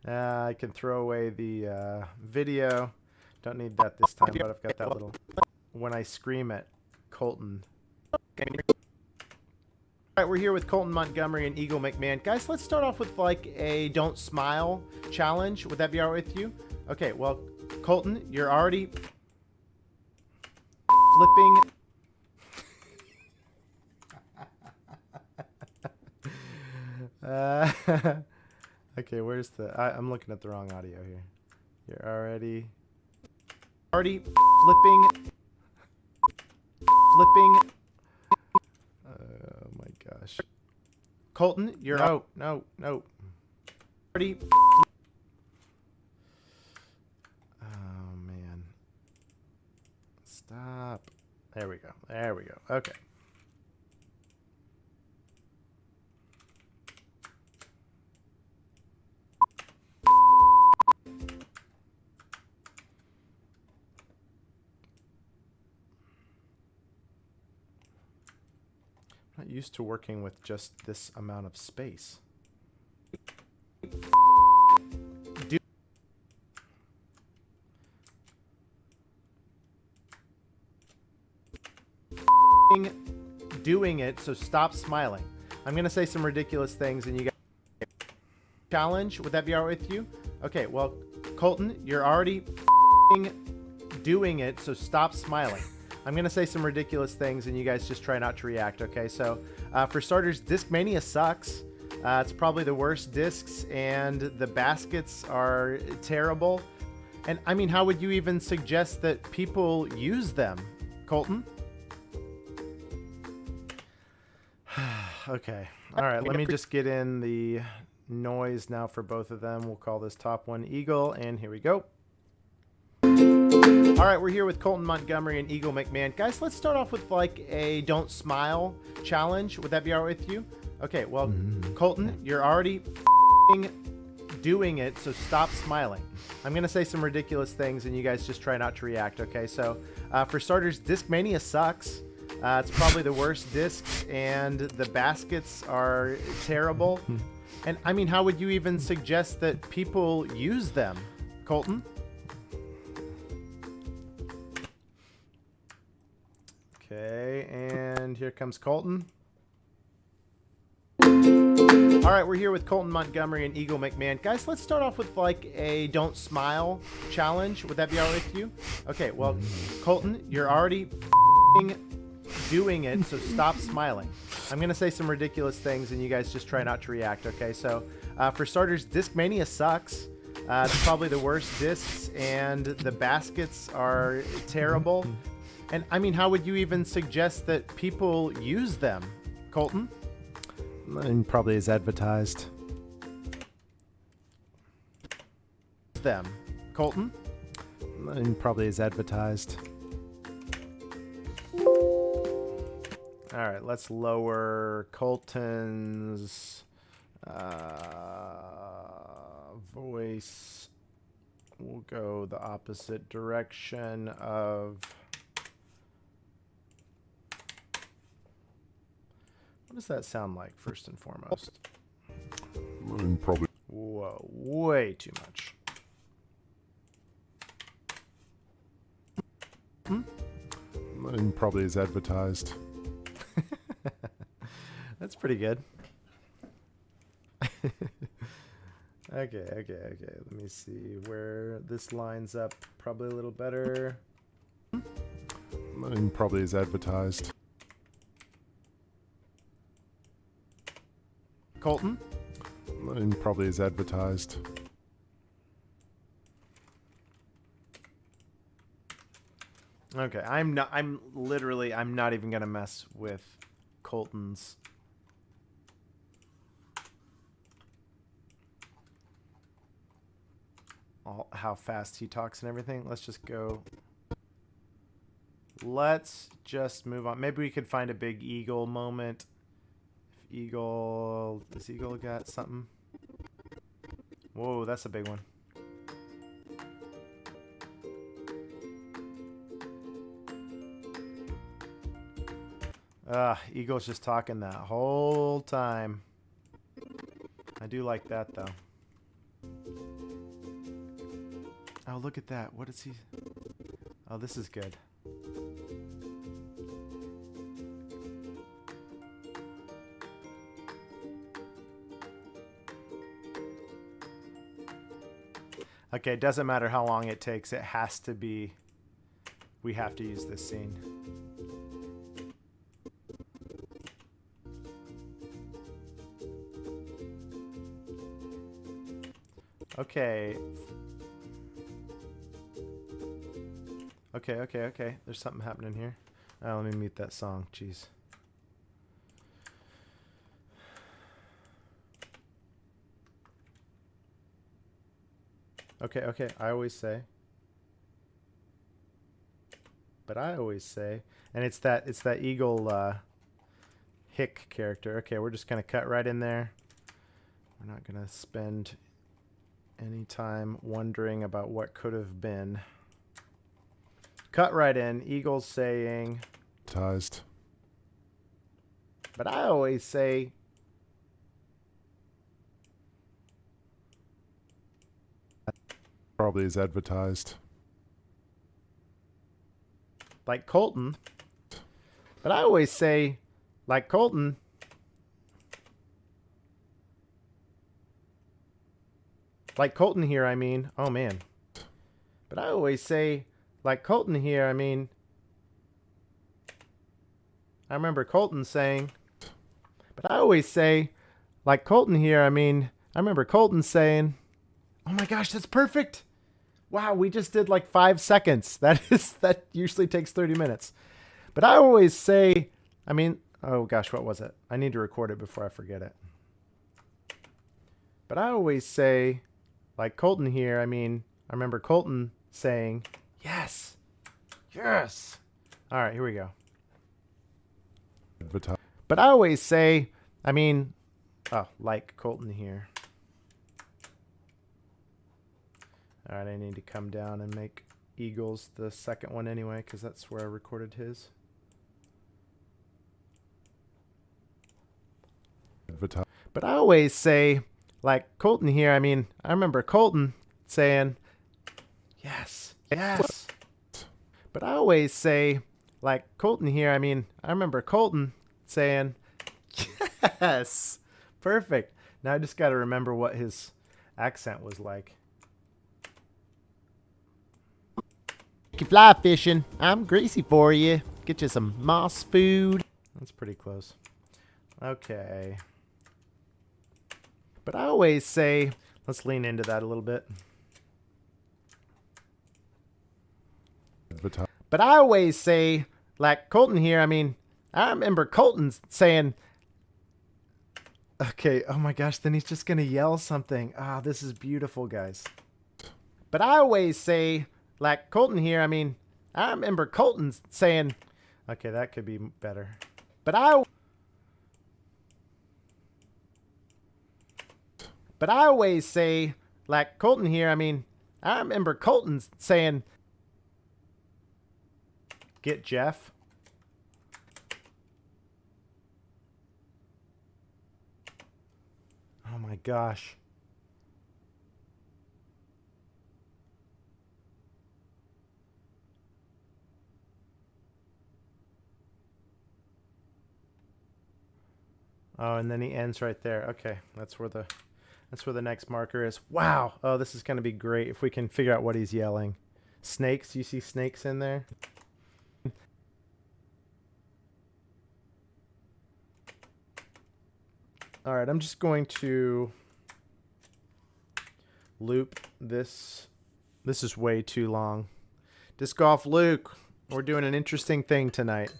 I can throw away the video. Don't need that this time, but I've got that little when I scream at Colton. All right, we're here with Colton Montgomery and Eagle McMahon. Guys, let's start off with like a don't smile challenge. Would that be all right with you? Okay, well, Colton, you're already flipping. Okay, where's the... I'm looking at the wrong audio here. You're already flipping. Oh my gosh. Colton, you're... No. Already... Oh man. Stop. There we go. Okay. Not used to working with just this amount of space. Doing it, so stop smiling. I'm going to say some ridiculous things and you guys challenge. Would that be all right with you? Okay, well, Colton, you're already doing it, so stop smiling. I'm going to say some ridiculous things and you guys just try not to react, okay? So, for starters, Discmania sucks. It's probably the worst discs, and the baskets are terrible. And, I mean, how would you even suggest that people use them, Colton? Okay. All right, let me just get in the noise now for both of them. We'll call this top one Eagle, and here we go. All right, we're here with Colton Montgomery and Eagle McMahon. Guys, let's start off with like a don't smile challenge. Would that be all right with you? Okay, well, Colton, you're already doing it, so stop smiling. I'm going to say some ridiculous things and you guys just try not to react, okay? So, for starters, Discmania sucks. It's probably the worst discs, and the baskets are terrible. And, I mean, how would you even suggest that people use them, Colton? Okay, and here comes Colton. All right, we're here with Colton Montgomery and Eagle McMahon. Guys, let's start off with like a don't smile challenge. Would that be all right with you? Okay, well, Colton, you're already doing it, so stop smiling. I'm going to say some ridiculous things, and you guys just try not to react, okay? So, for starters, Discmania sucks. It's probably the worst discs, and the baskets are terrible. And, I mean, how would you even suggest that people use them, Colton? And probably as advertised. Them, Colton? And probably as advertised. All right, let's lower Colton's voice. We'll go the opposite direction of... What does that sound like, first and foremost? Probably. Whoa, way too much. And probably as advertised. That's pretty good. Okay. Let me see where this lines up. Probably a little better. And probably as advertised. Colton? And probably as advertised. Okay, I'm not even gonna mess with Colton's. How fast he talks and everything. Let's just go. Let's just move on. Maybe we could find a big Eagle moment. If Eagle, does Eagle got something? Whoa, that's a big one. Eagle's just talking that whole time. I do like that, though. Oh, look at that. What is he... Oh, this is good. Okay, it doesn't matter how long it takes. It has to be... We have to use this scene. Okay. Okay. There's something happening here. Let me mute that song. Jeez. Okay. I always say. But I always say. And it's that Eagle Hick character. Okay, we're just going to cut right in there. We're not going to spend any time wondering about what could have been. Cut right in. Eagle's saying. Advertised. But I always say. Probably as advertised. Like Colton. But I always say, like Colton. Like Colton here, I mean. Oh, man. But I always say, like Colton here, I mean. I remember Colton saying. But I always say, like Colton here, I mean. I remember Colton saying. Oh my gosh, that's perfect. Wow, we just did like 5 seconds. That usually takes 30 minutes. But I always say, I mean, oh gosh, what was it? I need to record it before I forget it. But I always say, like Colton here, I mean, I remember Colton saying, yes. Yes. All right, here we go. Advertised. But I always say, I mean, oh, like Colton here. All right, I need to come down and make Eagles the second one anyway, because that's where I recorded his. Advertised. But I always say, like Colton here, I mean, I remember Colton saying, yes, yes. But I always say, like Colton here, I mean, I remember Colton saying, yes. Perfect. Now I just got to remember what his accent was like. You fly fishing. I'm greasy for you. Get you some moss food. That's pretty close. Okay. But I always say, let's lean into that a little bit. But I always say, like Colton here, I mean, I remember Colton saying, okay, oh my gosh, then he's just going to yell something. Ah, this is beautiful, guys. But I always say, like Colton here, I mean, I remember Colton saying, okay, that could be better. But I always say, like Colton here, I mean, I remember Colton saying, get Jeff. Oh my gosh. Oh, and then he ends right there. Okay, that's where the next marker is. Wow. Oh, this is going to be great if we can figure out what he's yelling. Snakes. You see snakes in there? All right, I'm just going to loop this. This is way too long. Disc Golf Luke, we're doing an interesting thing tonight.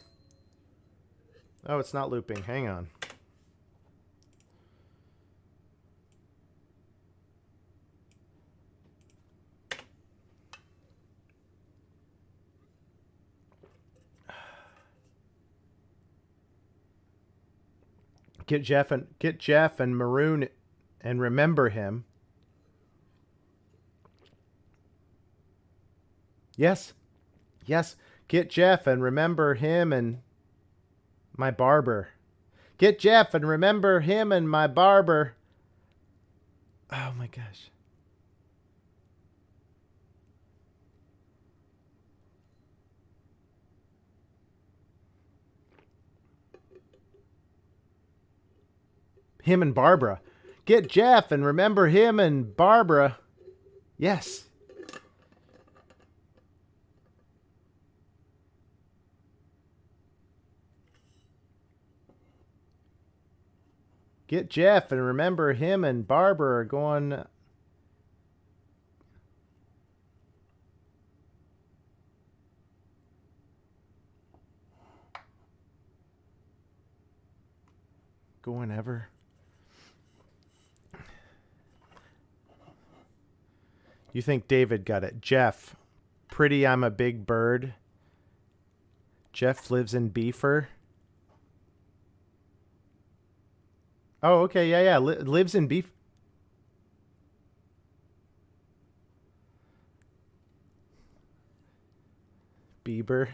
Oh, it's not looping. Hang on. Get Jeff and Maroon and remember him. Yes. Yes. Get Jeff and remember him and my barber. Get Jeff and remember him and my barber. Oh my gosh. Him and Barbara. Get Jeff and remember him and Barbara. Yes. Get Jeff and remember him and Barbara are going. Going ever. You think David got it. Jeff. Pretty I'm a big bird. Jeff lives in Beefer. Oh, okay. Yeah. Lives in Beef. Bieber.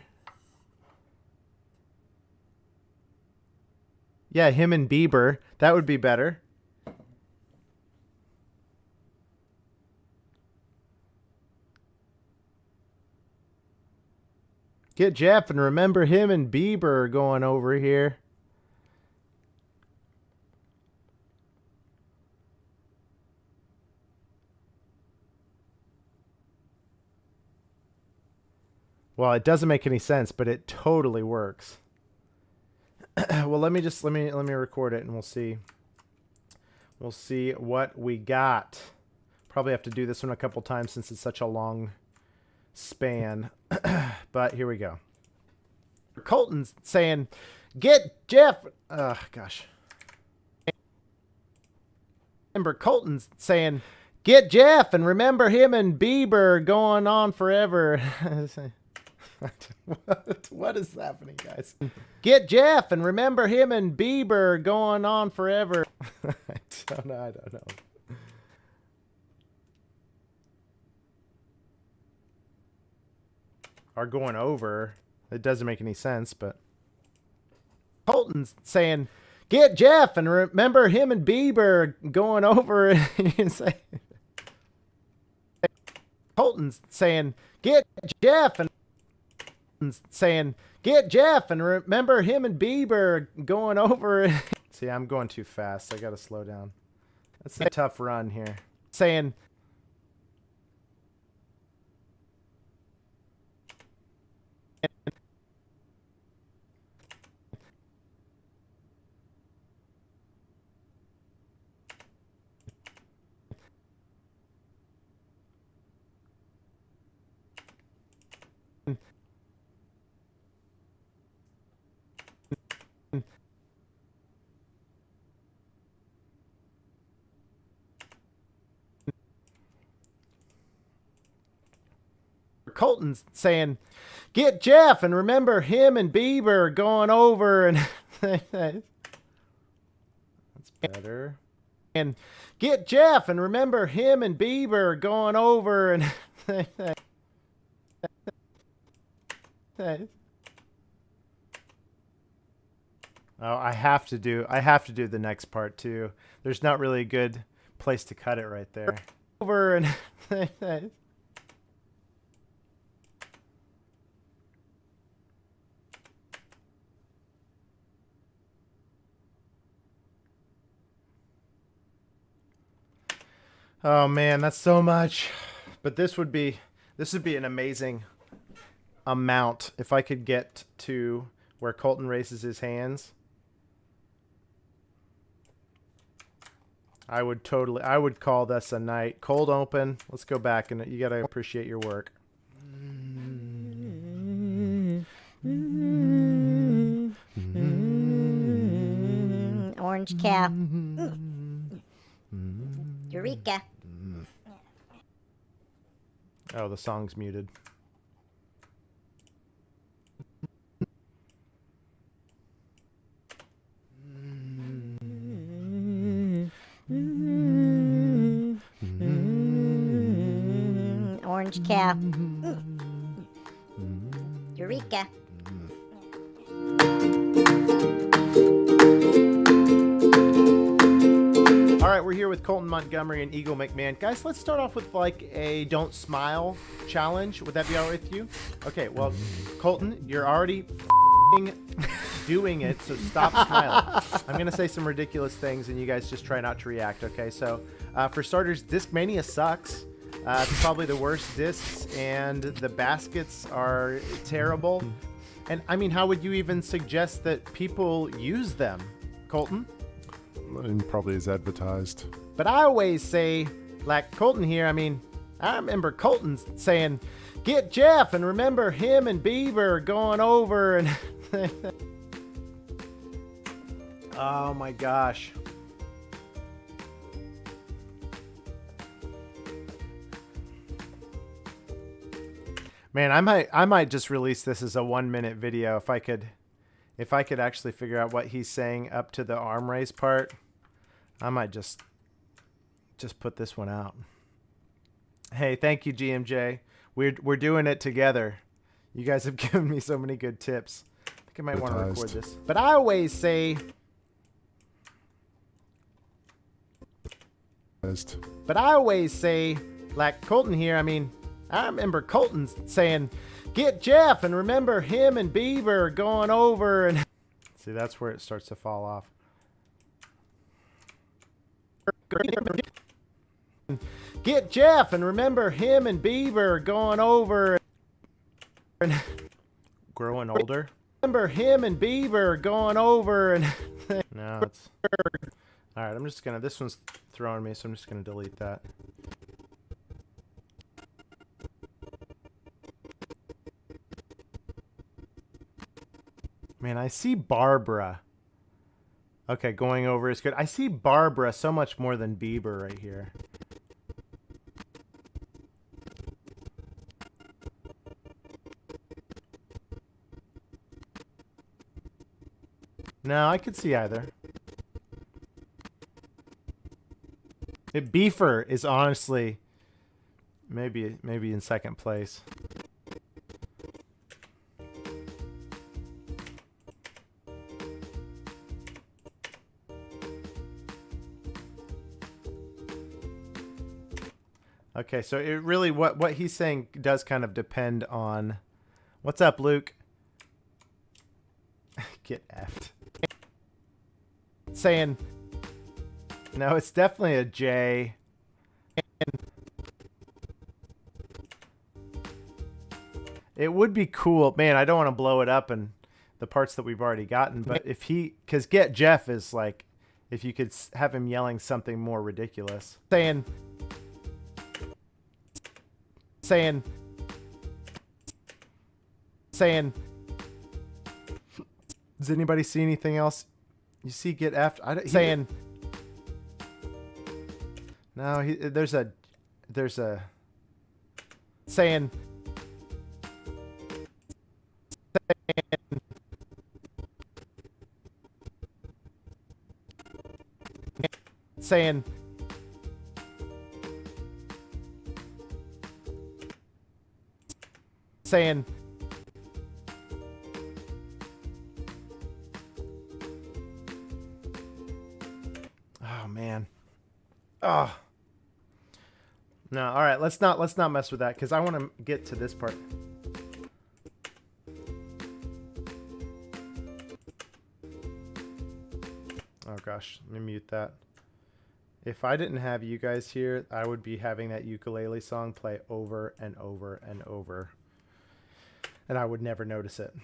Yeah, him and Bieber. That would be better. Get Jeff and remember him and Bieber are going over here. Well, it doesn't make any sense, but it totally works. Well, let me record it and we'll see. We'll see what we got. Probably have to do this one a couple times since it's such a long span. But here we go. Colton's saying, get Jeff. Gosh. Remember Colton's saying, get Jeff and remember him and Bieber going on forever. What is happening, guys? Get Jeff and remember him and Bieber going on forever. I don't know. Are going over. It doesn't make any sense, but Colton's saying, get Jeff and remember him and Bieber going over. Colton's saying, get Jeff and remember him and Bieber going over. See, I'm going too fast. I got to slow down. That's a tough run here. Saying Colton's saying, "Get Jeff and remember him and Bieber going over and." That's better. And get Jeff and remember him and Bieber going over and. Oh, I have to do the next part too. There's not really a good place to cut it right there. Over and. Oh man, that's so much. But this would be an amazing amount if I could get to where Colton raises his hands. I would call this a night. Cold open. Let's go back and you got to appreciate your work. Orange cow. Eureka. Oh, the song's muted. Orange cow. Eureka. All right, we're here with Colton Montgomery and Eagle McMahon. Guys, let's start off with like a don't smile challenge. Would that be all right with you? Okay, well, Colton, you're already doing it, so stop smiling. I'm going to say some ridiculous things, and you guys just try not to react, okay? So, for starters, Discmania sucks. It's probably the worst discs, and the baskets are terrible. And, I mean, how would you even suggest that people use them, Colton? And probably as advertised. But I always say, like Colton here, I mean, I remember Colton saying, get Jeff and remember him and Bieber going over and... Oh my gosh. Man, I might just release this as a 1-minute video if I could actually figure out what he's saying up to the arm raise part. I might just put this one out. Hey, thank you, GMJ. We're doing it together. You guys have given me so many good tips. I think I might want to record this. But I always say... But I always say, like Colton here, I mean, I remember Colton saying, get Jeff and remember him and Bieber going over and... See, that's where it starts to fall off. Get Jeff and remember him and Bieber going over and... Growing older? Remember him and Bieber going over and... No, it's... Alright, I'm just gonna... This one's throwing me, so I'm just gonna delete that. Man, I see Barbara. Okay, going over is good. I see Barbara so much more than Bieber right here. No, I could see either. Beefer is honestly maybe in second place. Okay, so it really what he's saying does kind of depend on... What's up, Luke? Get effed. Saying No, it's definitely a J. It would be cool. Man, I don't want to blow it up in the parts that we've already gotten, but if he... Because Get Jeff is like... If you could have him yelling something more ridiculous. Saying... Does anybody see anything else? You see Get F? Saying... No, there's a... Saying... saying oh man. Oh no. All right, let's not mess with that because I want to get to this part. Oh gosh, let me mute that. If I didn't have you guys here, I would be having that ukulele song play over and over and over. And I would never notice it.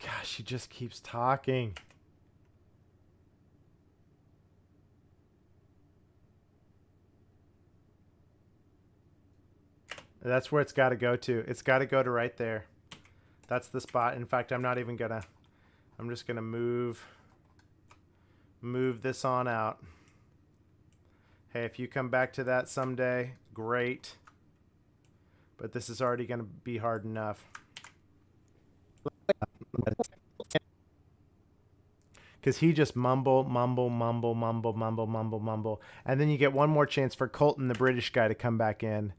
Gosh, he just keeps talking. That's where it's got to go to. It's got to go to right there. That's the spot. In fact, I'm not even gonna... I'm just gonna move this on out. Hey, if you come back to that someday, great. But this is already gonna be hard enough. Because he just mumble. And then you get one more chance for Colton, the British guy, to come back in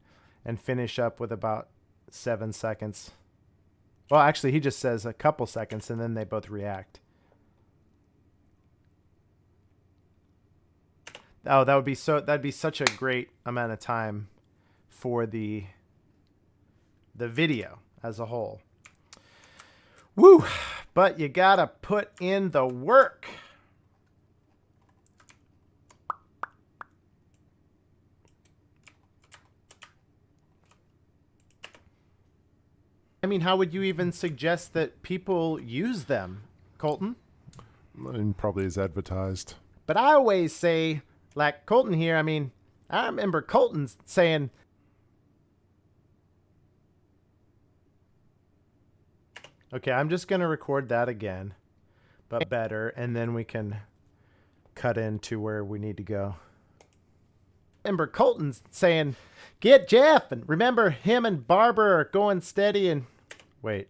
and finish up with about 7 seconds. Well, actually, he just says a couple seconds, and then they both react. Oh, that'd be such a great amount of time for the video as a whole. Woo! But you gotta put in the work. I mean, how would you even suggest that people use them, Colton? And probably as advertised. But I always say, like Colton here, I mean, I remember Colton saying... Okay, I'm just going to record that again, but better, and then we can cut into where we need to go. Remember Colton saying, get Jeff, and remember him and Barbara are going steady and... Wait.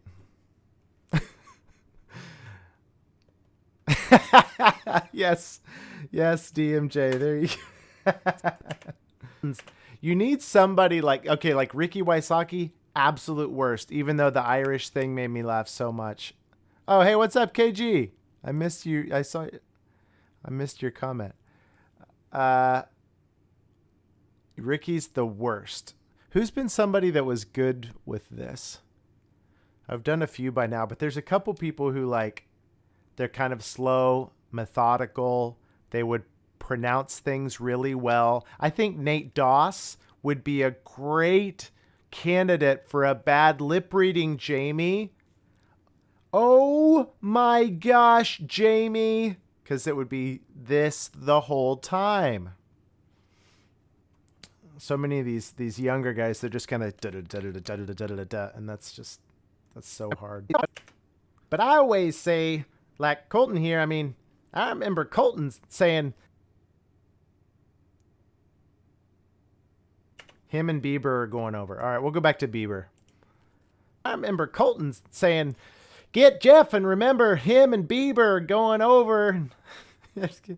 Yes, DMJ, there you go. You need somebody like, okay, like Ricky Wysocki, absolute worst, even though the Irish thing made me laugh so much. Oh, hey, what's up, KG? I missed you. I missed your comment. Ricky's the worst. Who's been somebody that was good with this? I've done a few by now, but there's a couple people who like, they're kind of slow, methodical. They would pronounce things really well. I think Nate Doss would be a great candidate for a bad lip reading, Jamie. Oh my gosh, Jamie. Because it would be this the whole time. So many of these younger guys, they're just kind of and that's so hard. But I always say, like Colton here, I mean, I remember Colton saying him and Bieber are going over. All right, we'll go back to Bieber. I remember Colton saying, get Jeff, and remember him and Bieber are going over. Okay,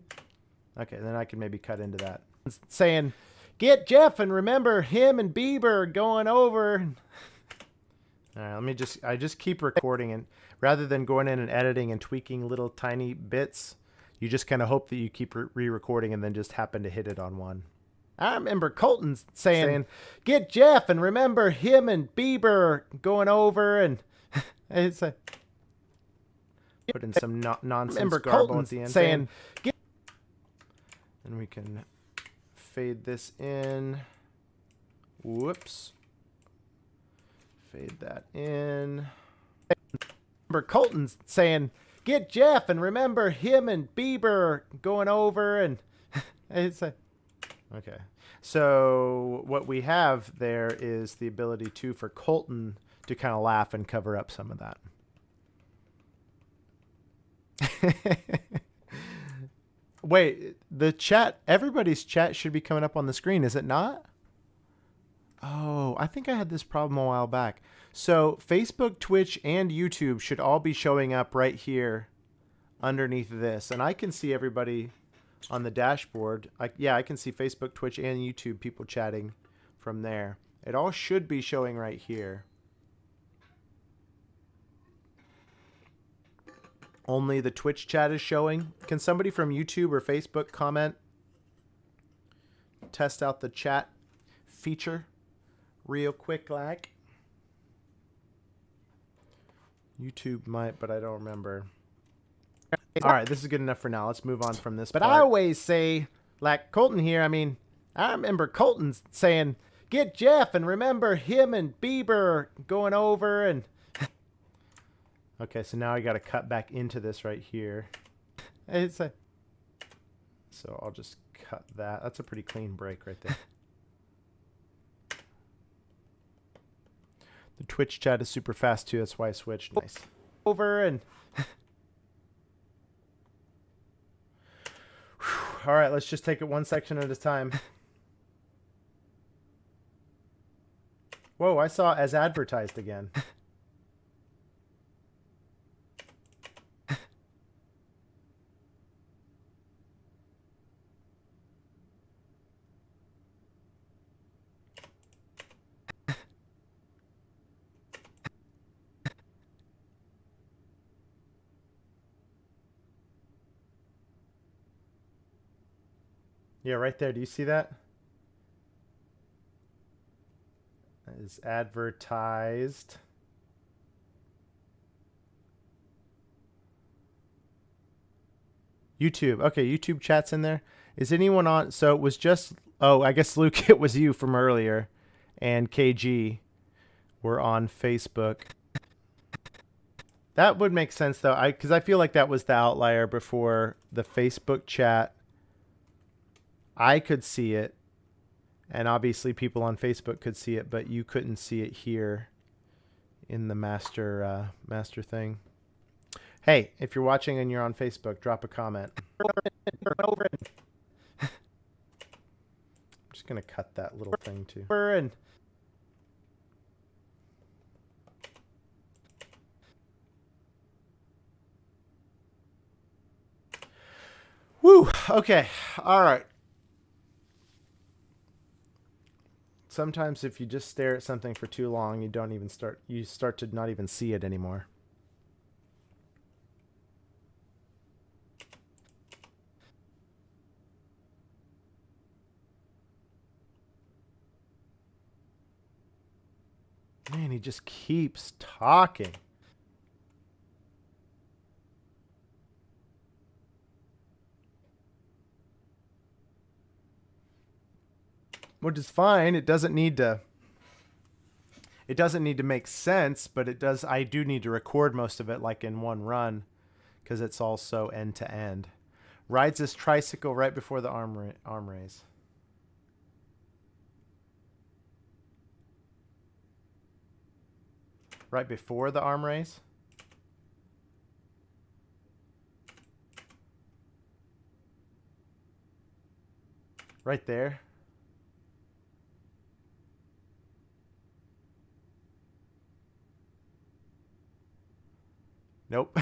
then I can maybe cut into that. Saying, get Jeff, and remember him and Bieber are going over. All right, I just keep recording, and rather than going in and editing and tweaking little tiny bits, You just kind of hope that you keep re-recording and then just happen to hit it on one. I remember Colton saying, get Jeff, and remember him and Bieber going over, and it's a put in some nonsense garble at the end saying, and we can fade this in. Whoops. Fade that in. Remember Colton saying, get Jeff, and remember him and Bieber going over, and it's a okay. So what we have there is the ability to for Colton to kind of laugh and cover up some of that. Wait, the chat, everybody's chat should be coming up on the screen, is it not? Oh, I think I had this problem a while back. So Facebook, Twitch, and YouTube should all be showing up right here underneath this. And I can see everybody on the dashboard. Yeah, I can see Facebook, Twitch, and YouTube people chatting from there. It all should be showing right here. Only the Twitch chat is showing. Can somebody from YouTube or Facebook comment? Test out the chat feature real quick like. YouTube might, but I don't remember. All right, this is good enough for now. Let's move on from this part. I always say, like Colton here, I mean, I remember Colton saying, get Jeff, and remember him and Bieber going over, and okay, so now I got to cut back into this right here. It's a so I'll just cut that. That's a pretty clean break right there. The Twitch chat is super fast too. That's why I switched. Nice. Over and all right, let's just take it one section at a time. Whoa, I saw as advertised again. Yeah, right there. Do you see that? That is advertised. YouTube. Okay, YouTube chat's in there. Is anyone on? So it was just, oh, I guess Luke, it was you from earlier. And KG were on Facebook. That would make sense though. Because I feel like that was the outlier before the Facebook chat. I could see it, and obviously people on Facebook could see it, but you couldn't see it here in the master thing. Hey, if you're watching and you're on Facebook, drop a comment. I'm just going to cut that little thing too. Woo, okay, all right. Sometimes if you just stare at something for too long, you start to not even see it anymore. Man, he just keeps talking. Which is fine. It doesn't need to make sense, but it does. I do need to record most of it like in one run because it's also end to end. Rides his tricycle right before the arm raise. Right before the arm raise? Right there? Nope.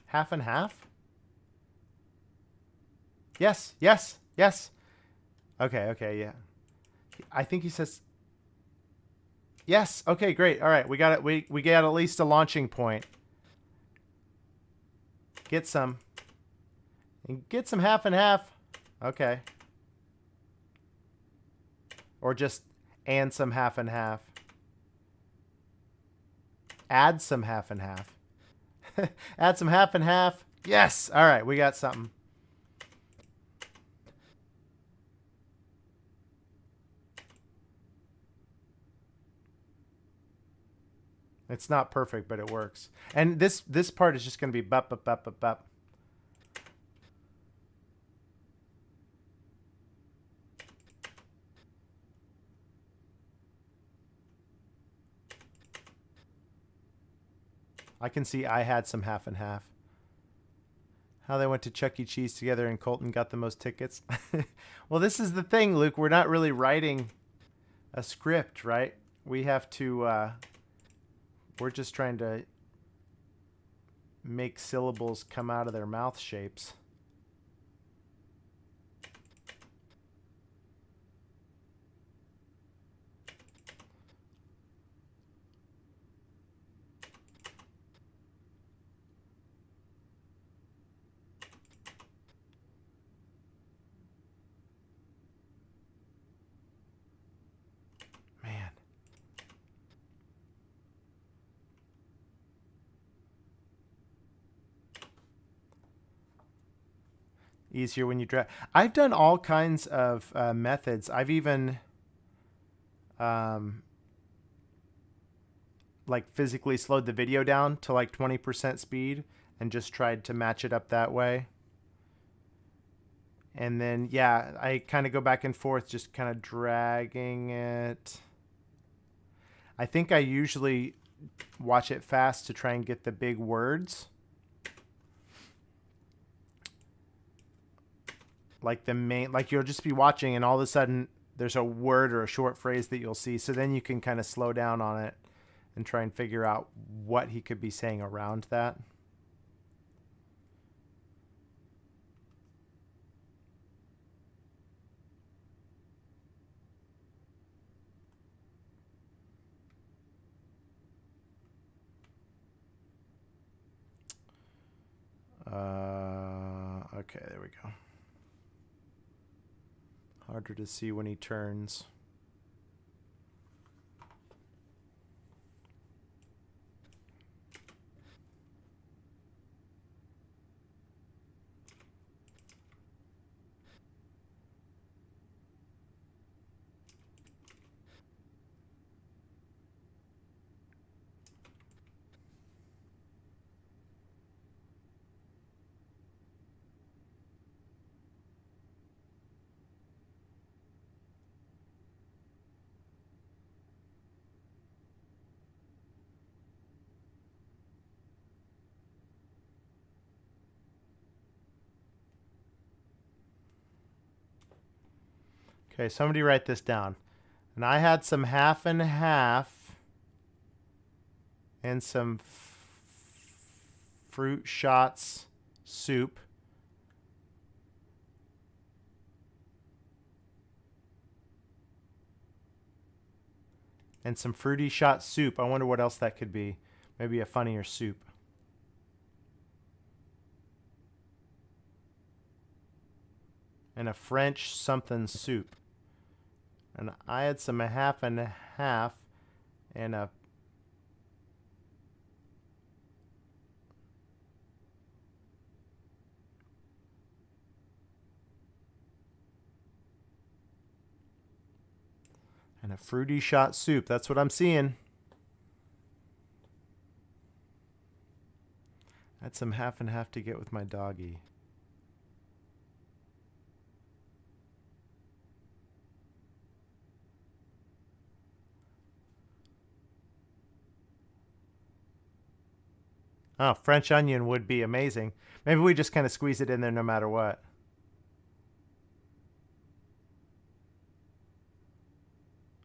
Half and half? Yes, yes, yes. Okay, okay, yeah. I think he says... Yes. Okay, great. All right, we got it. We got at least a launching point. Get some. And get some half and half. Okay. Or just and some half and half. Add some half and half. Add some half and half. Yes. All right, we got something. It's not perfect, but it works. And this part is just going to be bup, bup, bup, bup, bup. I can see I had some half and half. How they went to Chuck E. Cheese together and Colton got the most tickets. Well, this is the thing, Luke. We're not really writing a script, right? We have to... we're just trying to make syllables come out of their mouth shapes. Man. Easier when you drag. I've done all kinds of methods. I've even like physically slowed the video down to like 20% speed and just tried to match it up that way. And then, yeah, I kind of go back and forth, just kind of dragging it. I think I usually watch it fast to try and get the big words. Like the main, like you'll just be watching and all of a sudden there's a word or a short phrase that you'll see. So then you can kind of slow down on it and try and figure out what he could be saying around that. Okay, there we go. Harder to see when he turns. Okay, somebody write this down. And I had some half and half and some fruit shots soup. And some fruity shot soup. I wonder what else that could be. Maybe a funnier soup. And a French something soup. And I had some half and half and a fruity shot soup. That's what I'm seeing. I had some half and half to get with my doggy. Oh, French onion would be amazing. Maybe we just kind of squeeze it in there no matter what.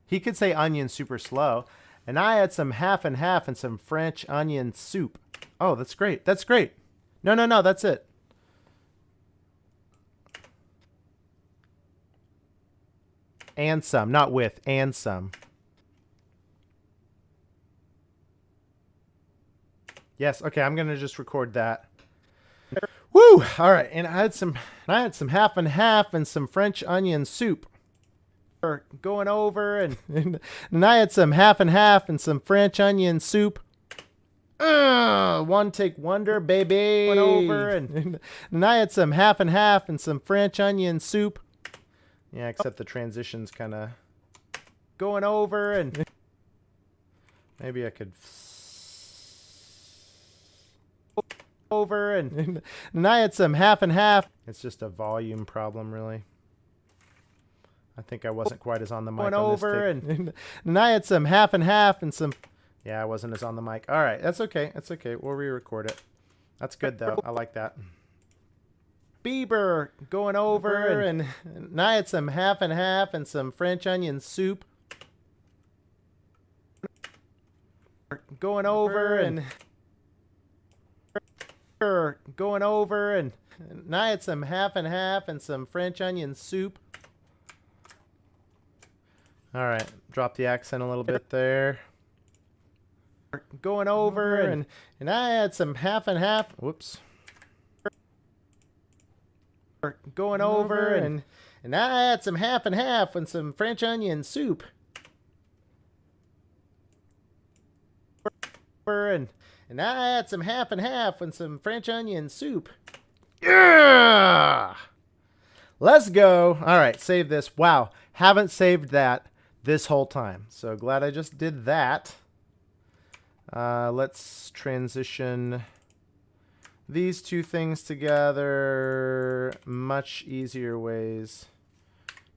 He could say onion super slow. And I had some half and half and some French onion soup. Oh, that's great. That's great. No, no, no, that's it. And some, not with, and some. Yes. Okay, I'm gonna just record that. Woo! All right, and I had some half and half and some French onion soup. Going over and I had some half and half and some French onion soup. One take wonder, baby. Going over and I had some half and half and some French onion soup. Yeah, except the transition's kind of going over and maybe I could over and I had some half and half. It's just a volume problem, really. I think I wasn't quite as on the mic on over this take. And I had some half and half and some. Yeah, I wasn't as on the mic. All right, that's okay. That's okay. We'll re-record it. That's good though. I like that. Bieber going over and I had some half and half and some French onion soup. Going over and going over and I had some half and half and some French onion soup. All right, drop the accent a little bit there. Going over and I had some half and half. Whoops. Going over and I had some half and half and some French onion soup. And I had some half and half and some French onion soup. Yeah! Let's go. All right, save this. Wow, haven't saved that this whole time. So glad I just did that. Let's transition these two things together. Much easier ways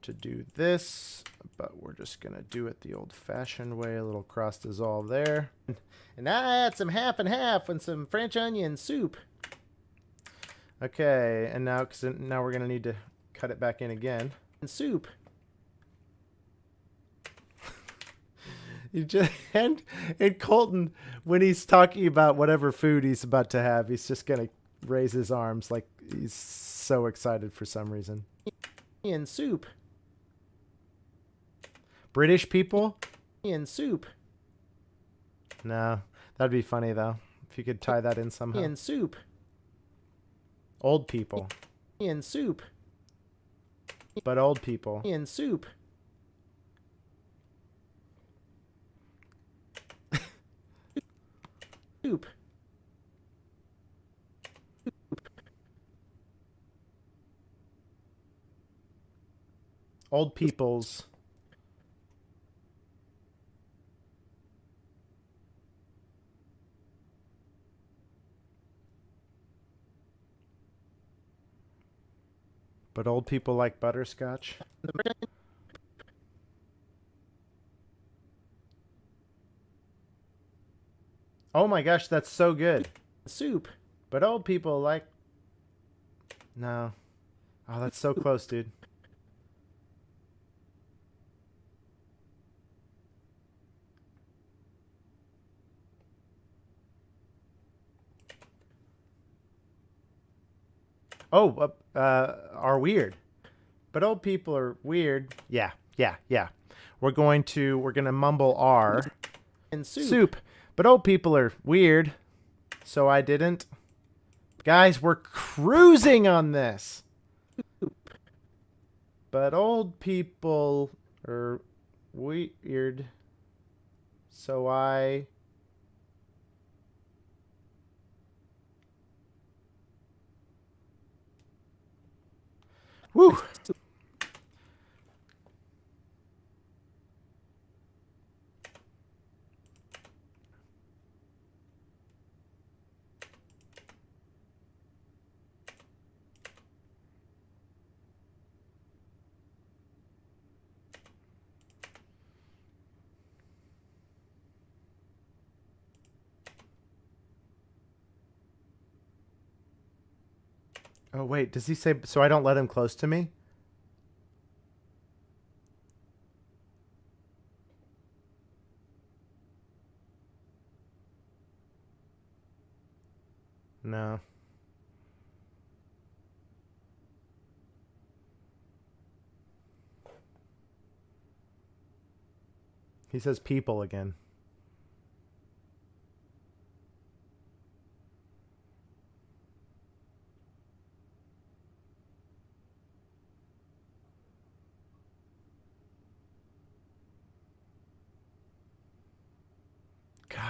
to do this, but we're just gonna do it the old-fashioned way. A little cross dissolve there. And I had some half and half and some French onion soup. Okay, and now we're gonna need to cut it back in again. And soup. And Colton, when he's talking about whatever food he's about to have, he's just gonna raise his arms like he's so excited for some reason. Onion soup. British people? Onion soup. No, that'd be funny though if you could tie that in somehow. Onion soup. Old people. Onion soup. But old people. Onion soup. Soup. Old people's. But old people like butterscotch. Oh my gosh, that's so good. Soup. But old people like... No. Oh, that's so close, dude. Oh, are weird. But old people are weird. Yeah. We're gonna mumble R. And soup. But old people are weird. So I didn't. Guys, we're cruising on this. But old people are weird. So I... Woo! Oh, wait, does he say, so I don't let him close to me? No. He says people again.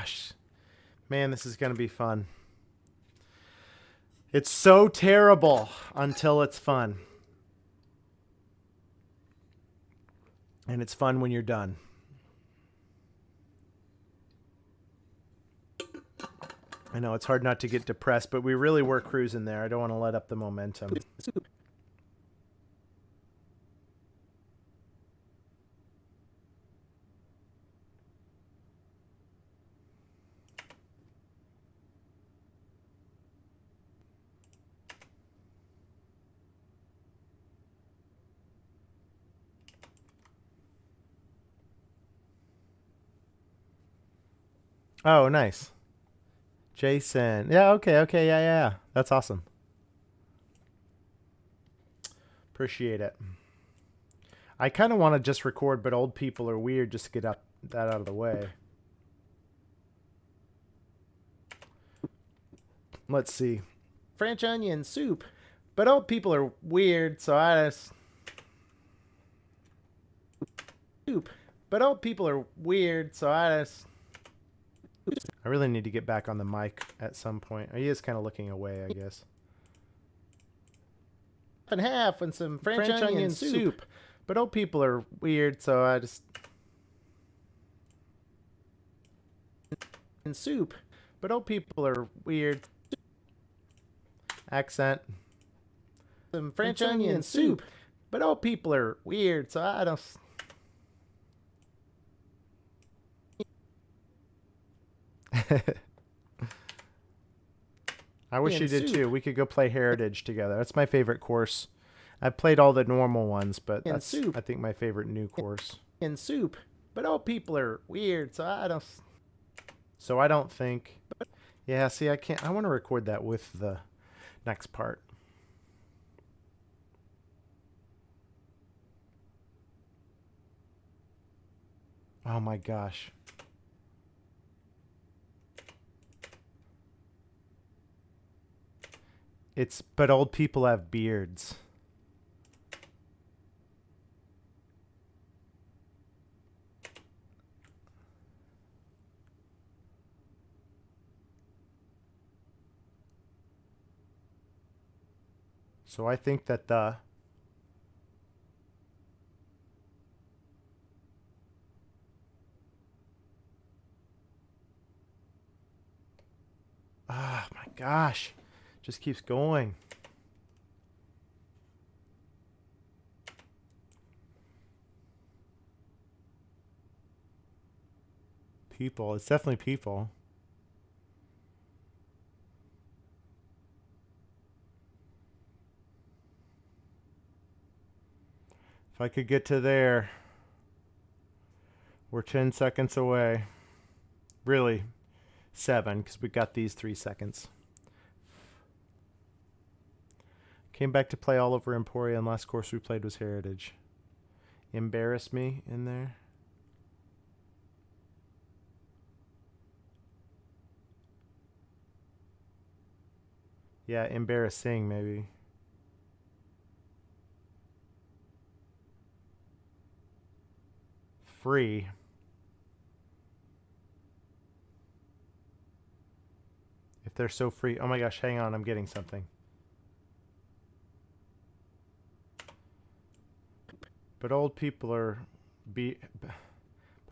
gosh. Man, this is going to be fun. It's so terrible until it's fun. And it's fun when you're done. I know it's hard not to get depressed, but we really were cruising there. I don't want to let up the momentum. Oh, nice. Jason. Yeah, okay, yeah. That's awesome. Appreciate it. I kind of want to just record, but old people are weird, just to get that out of the way. Let's see. French onion soup. But old people are weird, so I just... Soup. But old people are weird, so I just... I really need to get back on the mic at some point. He is kind of looking away, I guess. Half and half and some French onion soup. But old people are weird, so I just... And soup. But old people are weird. Accent. Some French onion soup. But old people are weird, so I don't... I wish you did too. We could go play Heritage together. That's my favorite course. I've played all the normal ones, but that's, I think, my favorite new course. In soup. But old people are weird, so I don't think... Yeah, see, I can't... I want to record that with the next part. Oh my gosh. But old people have beards. So I think that the... Ah, my gosh. Just keeps going. People. It's definitely people. If I could get to there. We're 10 seconds away. Really, 7, because we got these 3 seconds. Came back to play all over Emporia, and last course we played was Heritage. Embarrass me in there. Yeah, embarrassing maybe. Free. If they're so free. Oh my gosh, hang on, I'm getting something. But old people are but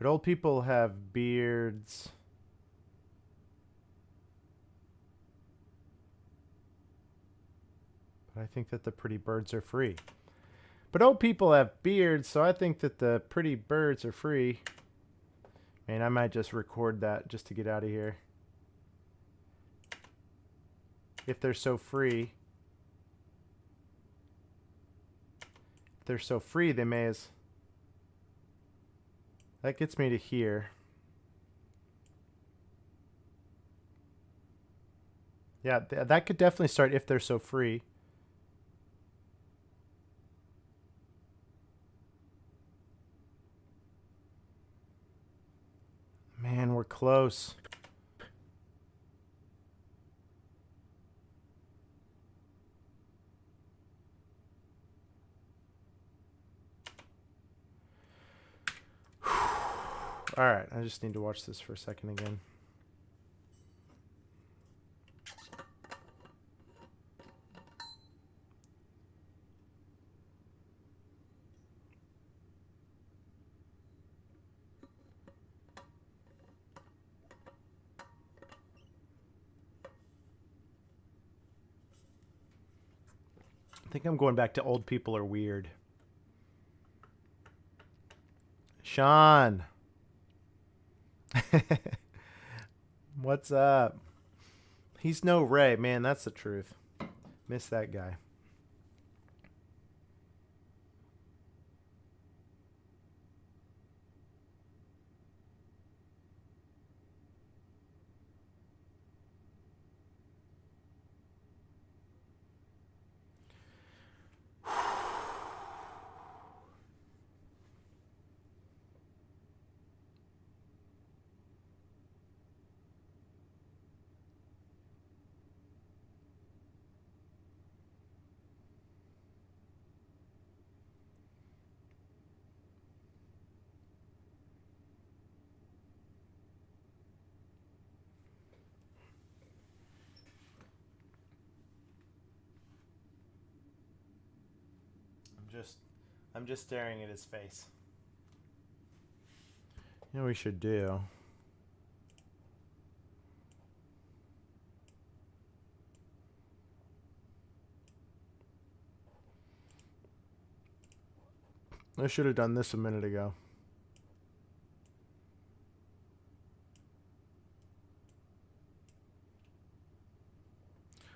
old people have beards. But I think that the pretty birds are free. But old people have beards, so I think that the pretty birds are free. Man, I might just record that just to get out of here. If they're so free. If they're so free, they may as... That gets me to here. Yeah, that could definitely start if they're so free. Man, we're close. All right, I just need to watch this for a second again. think I'm going back to old people are weird. Sean. What's up? He's no Ray. Man, that's the truth. Miss that guy. I'm just staring at his face. You know what we should do? I should have done this a minute ago.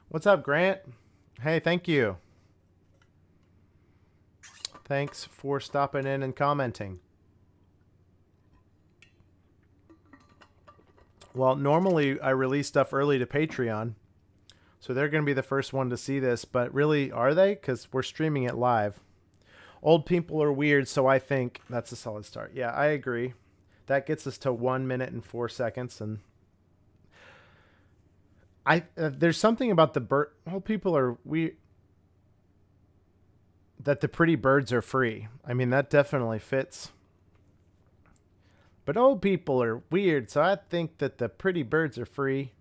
What's up, Grant? Hey, thank you. Thanks for stopping in and commenting. Well, normally I release stuff early to Patreon, so they're going to be the first one to see this, but really, are they? Because we're streaming it live. Old people are weird, so I think that's a solid start. Yeah, I agree. That gets us to 1 minute and 4 seconds, and there's something about the bird. Old people are weird. That the pretty birds are free. I mean, that definitely fits. But old people are weird, so I think that the pretty birds are free.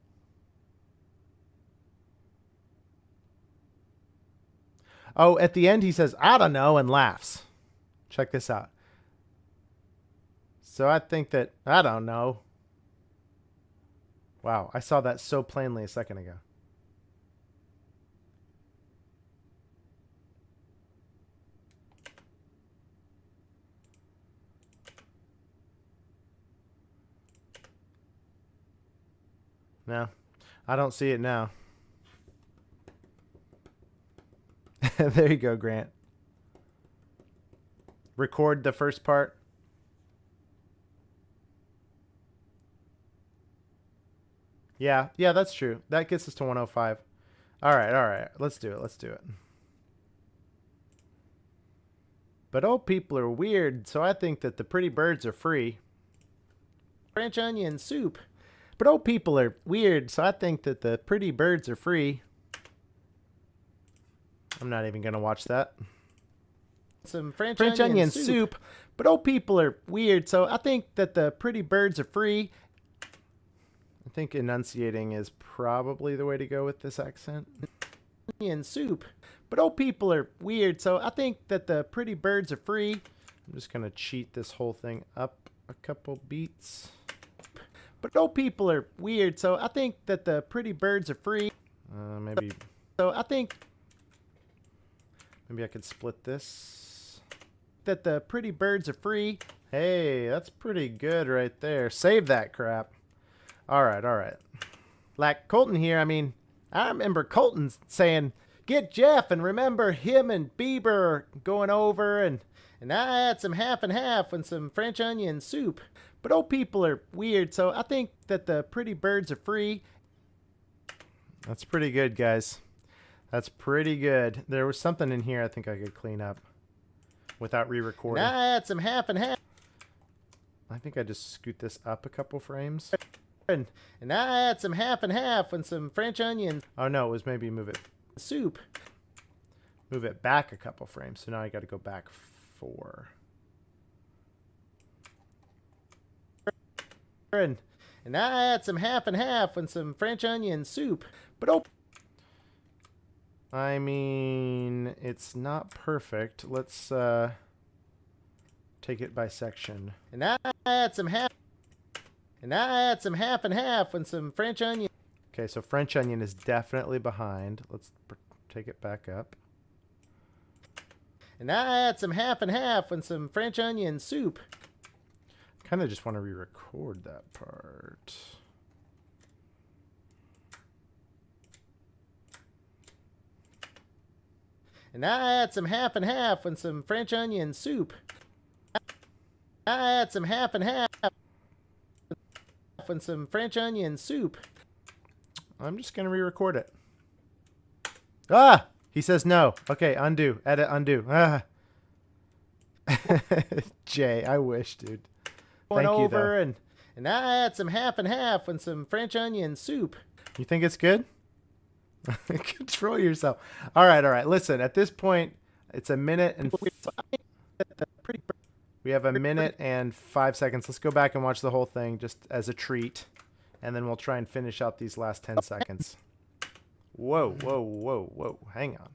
Oh, at the end he says, I don't know, and laughs. Check this out. So I think that, I don't know. Wow, I saw that so plainly a second ago. No, I don't see it now. There you go, Grant. Record the first part. Yeah, that's true. That gets us to 105. All right. Let's do it. But old people are weird, so I think that the pretty birds are free. French onion soup. But old people are weird, so I think that the pretty birds are free. I'm not even going to watch that. Some French onion soup. But old people are weird, so I think that the pretty birds are free. I think enunciating is probably the way to go with this accent. Onion soup. But old people are weird, so I think that the pretty birds are free. I'm just going to cheat this whole thing up a couple beats. But old people are weird, so I think that the pretty birds are free. Maybe. So I think maybe I could split this. That the pretty birds are free. Hey, that's pretty good right there. Save that crap. All right. Like Colton here, I mean, I remember Colton saying, get Jeff, and remember him and Bieber going over, and I had some half and half and some French onion soup. But old people are weird, so I think that the pretty birds are free. That's pretty good, guys. That's pretty good. There was something in here I think I could clean up without re-recording. And I had some half and half. I think I just scoot this up a couple frames. And I had some half and half and some French onion. Oh no, it was maybe move it. Soup. Move it back a couple frames. So now I got to go back 4. And I had some half and half and some French onion soup. But oh, I mean, it's not perfect. Let's take it by section. And I had some half. And I had some half and half and some French onion. Okay, so French onion is definitely behind. Let's take it back up. And I add some half and half and some French onion soup. Kind of just want to re-record that part. And I add some half and half and some French onion soup. I add some half and half and some French onion soup. I'm just going to re-record it. Ah! He says no. Okay, undo. Edit, undo. Ah. Jay, I wish, dude. Thank you, though. And I add some half and half and some French onion soup. You think it's good? Control yourself. All right. Listen, at this point, it's a minute and... We have a minute and 5 seconds. Let's go back and watch the whole thing just as a treat. And then we'll try and finish out these last 10 seconds. Whoa. Hang on.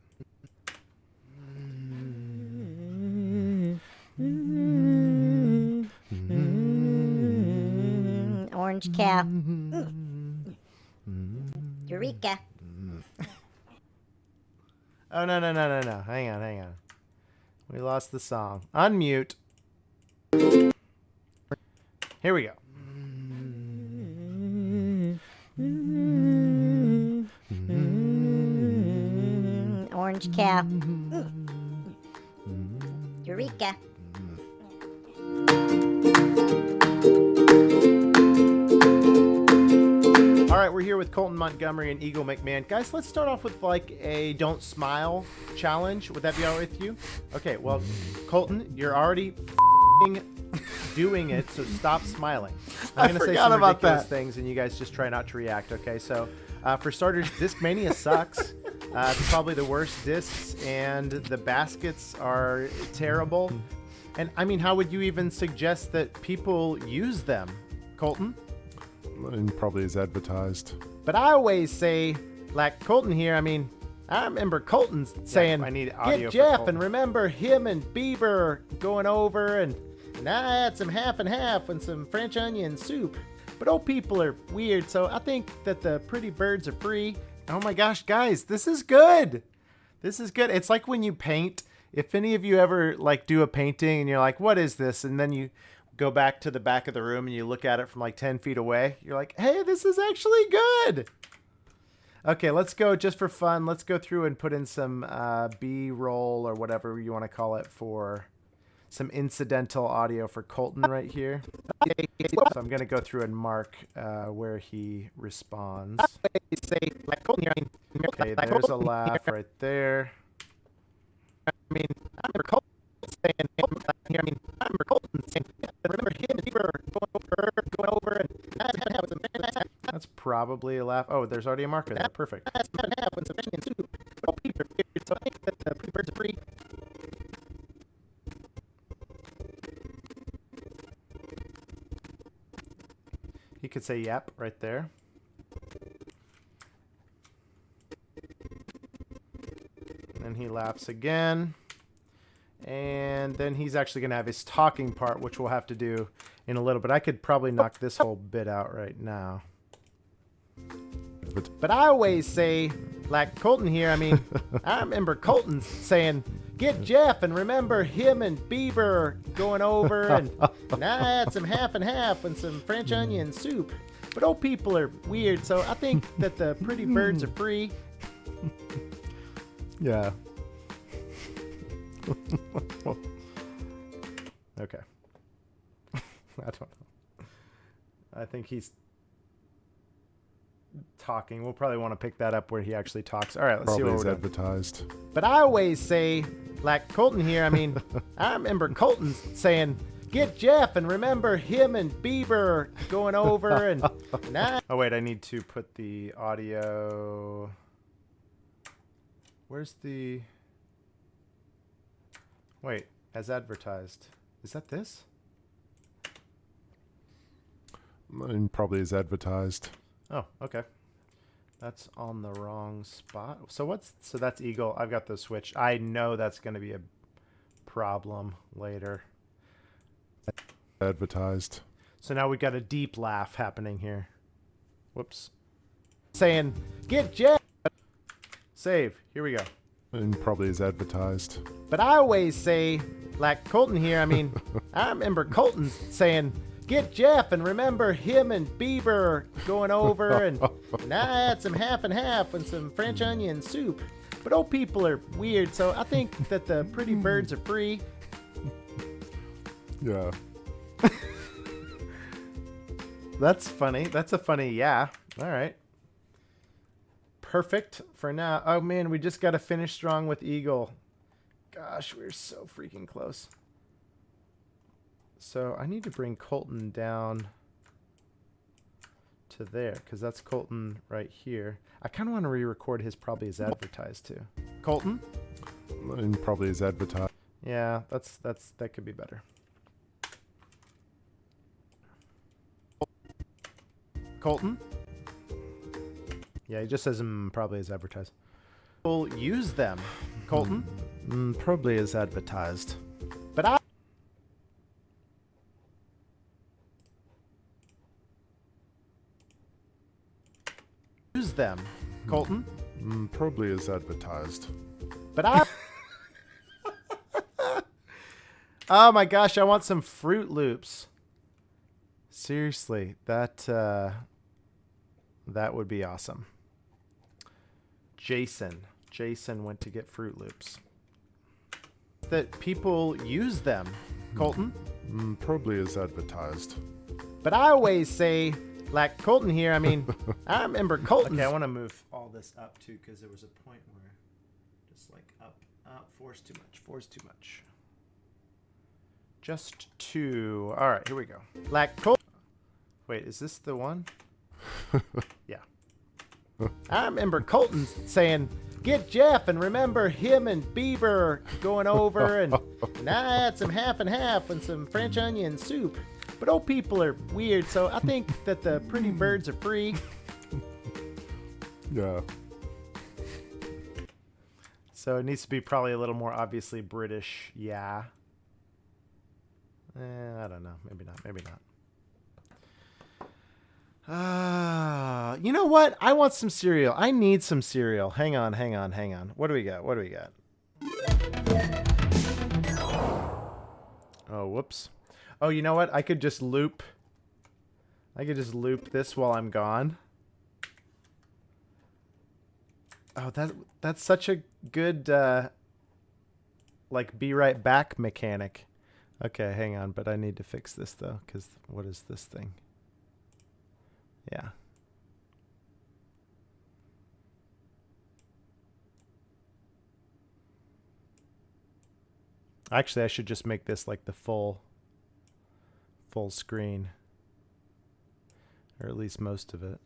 Orange cow. Eureka. Oh, no. Hang on. We lost the song. Unmute. Here we go. Orange cow. Eureka. All right, we're here with Colton Montgomery and Eagle McMahon. Guys, let's start off with like a don't smile challenge. Would that be all right with you? Okay, well, Colton, you're already doing it, so stop smiling. I'm going to say some ridiculous things, and you guys just try not to react, okay? So, for starters, Discmania sucks. It's probably the worst discs, and the baskets are terrible. And, I mean, how would you even suggest that people use them, Colton? And probably as advertised. But I always say, like Colton here, I mean, I remember Colton saying, I need audio get for Jeff, Colton. and remember him and Bieber going over, and I add some half and half and some French onion soup. But old people are weird, so I think that the pretty birds are free. Oh my gosh, guys, this is good. This is good. It's like when you paint. If any of you ever like do a painting and you're like, what is this? And then you go back to the back of the room and you look at it from like 10 feet away. You're like, hey, this is actually good. Okay, let's go just for fun. Let's go through and put in some B-roll or whatever you want to call it for some incidental audio for Colton right here. So I'm going to go through and mark where he responds. Okay, there's a laugh right there. I remember Colton saying, remember him and Bieber going over, and that's probably a laugh. Oh, there's already a marker there. Perfect. So I think that the pretty birds are free. He could say yep right there. And then he laughs again. And then he's actually going to have his talking part, which we'll have to do in a little bit. I could probably knock this whole bit out right now. But I always say, like Colton here, I mean, I remember Colton saying, get Jeff, and remember him and Bieber going over, and I add some half and half and some French onion soup. But old people are weird, so I think that the pretty birds are free. Yeah. Okay. I don't know. I think he's talking. We'll probably want to pick that up where he actually talks. All right, let's see Probably what as we're doing. advertised. But I always say, like Colton here, I mean, I remember Colton saying, get Jeff, and remember him and Bieber going over, and oh wait, I need to put the audio. Where's the... Wait, as advertised. Is that this? And probably as advertised. Oh, okay. That's on the wrong spot. So that's Eagle. I've got the switch. I know that's going to be a problem later. Advertised. So now we got a deep laugh happening here. Whoops. Saying, get Jeff. Save. Here we go. And probably as advertised. But I always say, like Colton here, I mean, I remember Colton saying, get Jeff and remember him and Bieber going over and I had some half and half and some French onion soup. But old people are weird, so I think that the pretty birds are free. Yeah. That's funny. That's a funny yeah. All right. Perfect for now. Oh man, we just got to finish strong with Eagle. Gosh, we're so freaking close. So I need to bring Colton down to there because that's Colton right here. I kind of want to re-record his probably as advertised too. Colton? And probably as advertised. Yeah, that could be better. Colton? Yeah, he just says probably as advertised. We'll use them. Colton? Probably as advertised. But I use them. Colton? Probably as advertised. But I oh my gosh, I want some Fruit Loops. Seriously, that would be awesome. Jason went to get Fruit Loops. That people use them. Colton? Probably as advertised. But I always say, like Colton here, I mean, I remember Colton. Okay, I want to move all this up too because there was a point where just like up, force too much. Just two. All right, here we go. Like Colton. Wait, is this the one? Yeah. I remember Colton saying, get Jeff and remember him and Bieber going over and I had some half and half and some French onion soup. But old people are weird, so I think that the pretty birds are free. Yeah. So it needs to be probably a little more obviously British, yeah. I don't know. Maybe not. You know what? I want some cereal. I need some cereal. Hang on. What do we got? Oh, whoops. Oh, you know what? I could just loop this while I'm gone. Oh, that's such a good like be right back mechanic. Okay, hang on, but I need to fix this though, because what is this thing? Yeah. Actually, I should just make this like the full screen. Or at least most of it.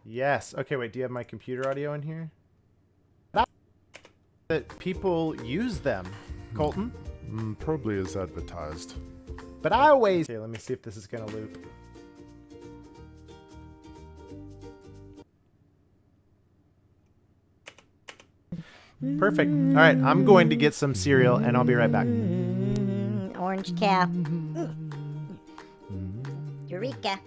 Yes. Okay, wait, do you have my computer audio in here? That people use them. Colton? Probably as advertised. But I always... Okay, let me see if this is going to loop. Perfect. All right, I'm going to get some cereal, and I'll be right back. Orange cap. Eureka.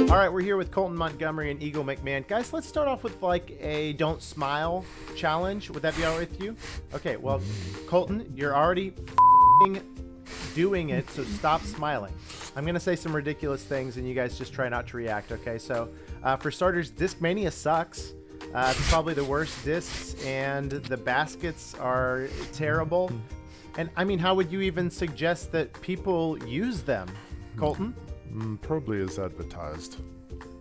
All right, we're here with Colton Montgomery and Eagle McMahon. Guys, let's start off with like a don't smile challenge. Would that be all right with you? Okay, well, Colton, you're already doing it, so stop smiling. I'm going to say some ridiculous things, and you guys just try not to react, okay? So, for starters, Discmania sucks. It's probably the worst discs, and the baskets are terrible. And, I mean, how would you even suggest that people use them, Colton? Probably as advertised.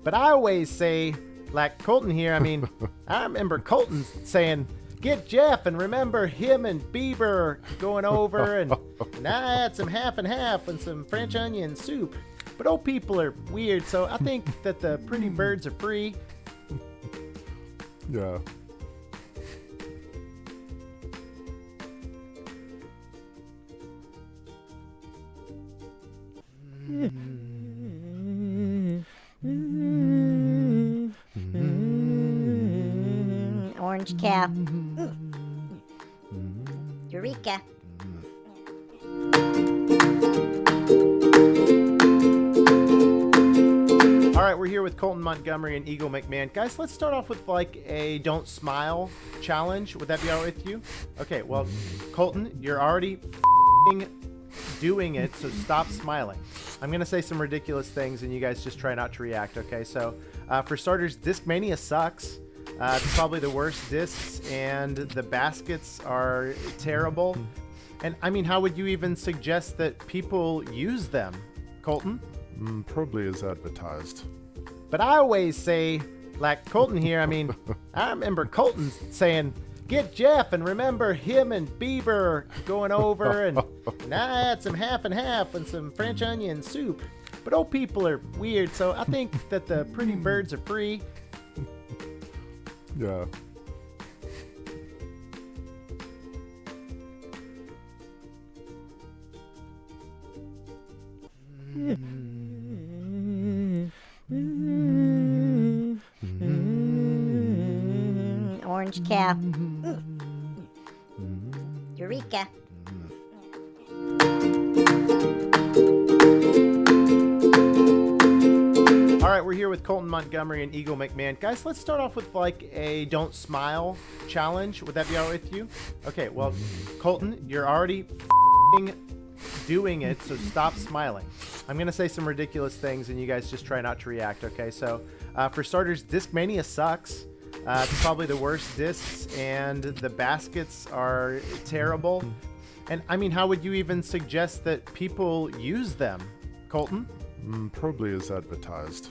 But I always say, like Colton here, I mean, I remember Colton saying, get Jeff and remember him and Bieber going over and I had some half and half and some French onion soup. But old people are weird, so I think that the pretty birds are free. Yeah. Orange cap. Eureka. right, we're here with Colton Montgomery and Eagle McMahon. Guys, let's start off with like a don't smile challenge. Would that be all right with you? Okay, well, Colton, you're already doing it, so stop smiling. I'm going to say some ridiculous things and you guys just try not to react, okay? So, for starters, Discmania sucks. It's probably the worst discs, and the baskets are terrible. And I mean, how would you even suggest that people use them, Colton? Probably as advertised. But I always say, like Colton here, I mean, I remember Colton saying, get Jeff, and remember him and Bieber going over, and I had some half and half and some French onion soup. But old people are weird, so I think that the pretty birds are free. Yeah. Orange cow. Eureka. All right, we're here with Colton Montgomery and Eagle McMahon. Guys, let's start off with like a don't smile challenge. Would that be all right with you? Okay, well, Colton, you're already doing it, so stop smiling. I'm going to say some ridiculous things and you guys just try not to react, okay? So, for starters, Discmania sucks. It's probably the worst discs, and the baskets are terrible. And I mean, how would you even suggest that people use them, Colton? Probably as advertised.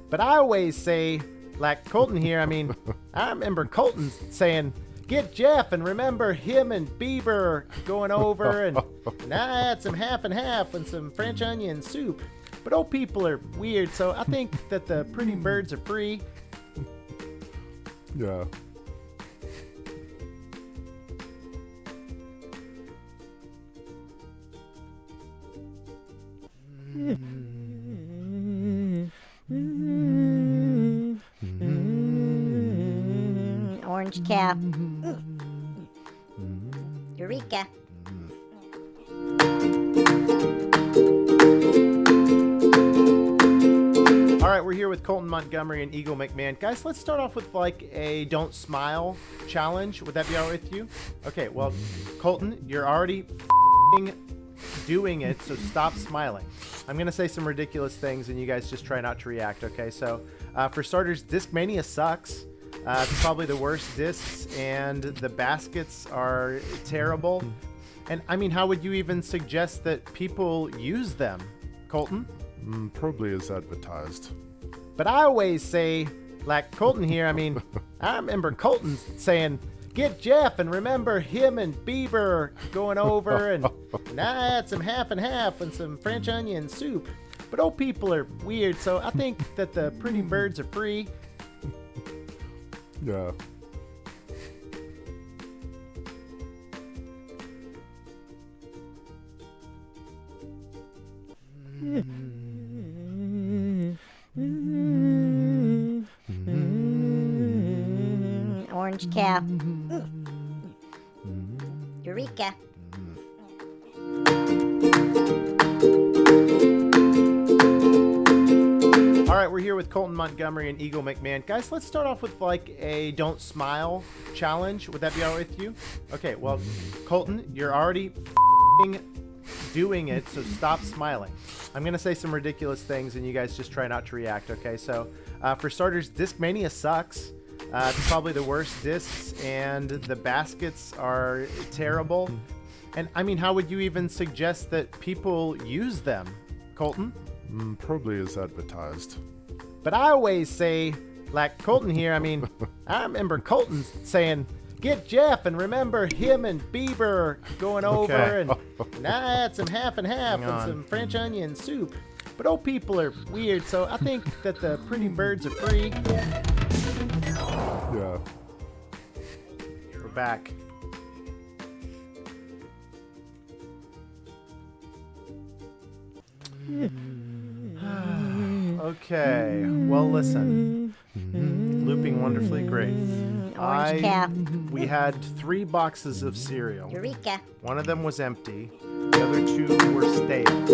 But I always say, like Colton here, I mean, I remember Colton saying, get Jeff, and remember him and Bieber going over, and I had some half and half and some French onion soup. But old people are weird, so I think that the pretty birds are free. Yeah. Orange cow. Eureka. All right, we're here with Colton Montgomery and Eagle McMahon. Guys, let's start off with like a don't smile challenge. Would that be all right with you? Okay, well, Colton, you're already doing it, so stop smiling. I'm going to say some ridiculous things and you guys just try not to react, okay? So, for starters, Discmania sucks. It's probably the worst discs, and the baskets are terrible. And I mean, how would you even suggest that people use them, Colton? Probably as advertised. But I always say, like Colton here, I mean, I remember Colton saying, get Jeff, and remember him and Bieber going over, and I had some half and half and some French onion soup. But old people are weird, so I think that the pretty birds are free. Yeah. Orange cow. Eureka. All right, we're here with Colton Montgomery and Eagle McMahon. Guys, let's start off with like a don't smile challenge. Would that be all right with you? Okay, well, Colton, you're already doing it, so stop smiling. I'm going to say some ridiculous things and you guys just try not to react, okay? So, for starters, Discmania sucks. It's probably the worst discs, and the baskets are terrible. And I mean, how would you even suggest that people use them, Colton? Probably as advertised. But I always say, like Colton here, I mean, I remember Colton saying, get Jeff, and remember him and Bieber going over, and I had some half and half and some French onion soup. But old people are weird, so I think that the pretty birds are free. Yeah. We're back. Okay, well, listen. Looping wonderfully great. Orange cow. We had 3 boxes of cereal. Eureka. One of them was empty. The other 2 were stale.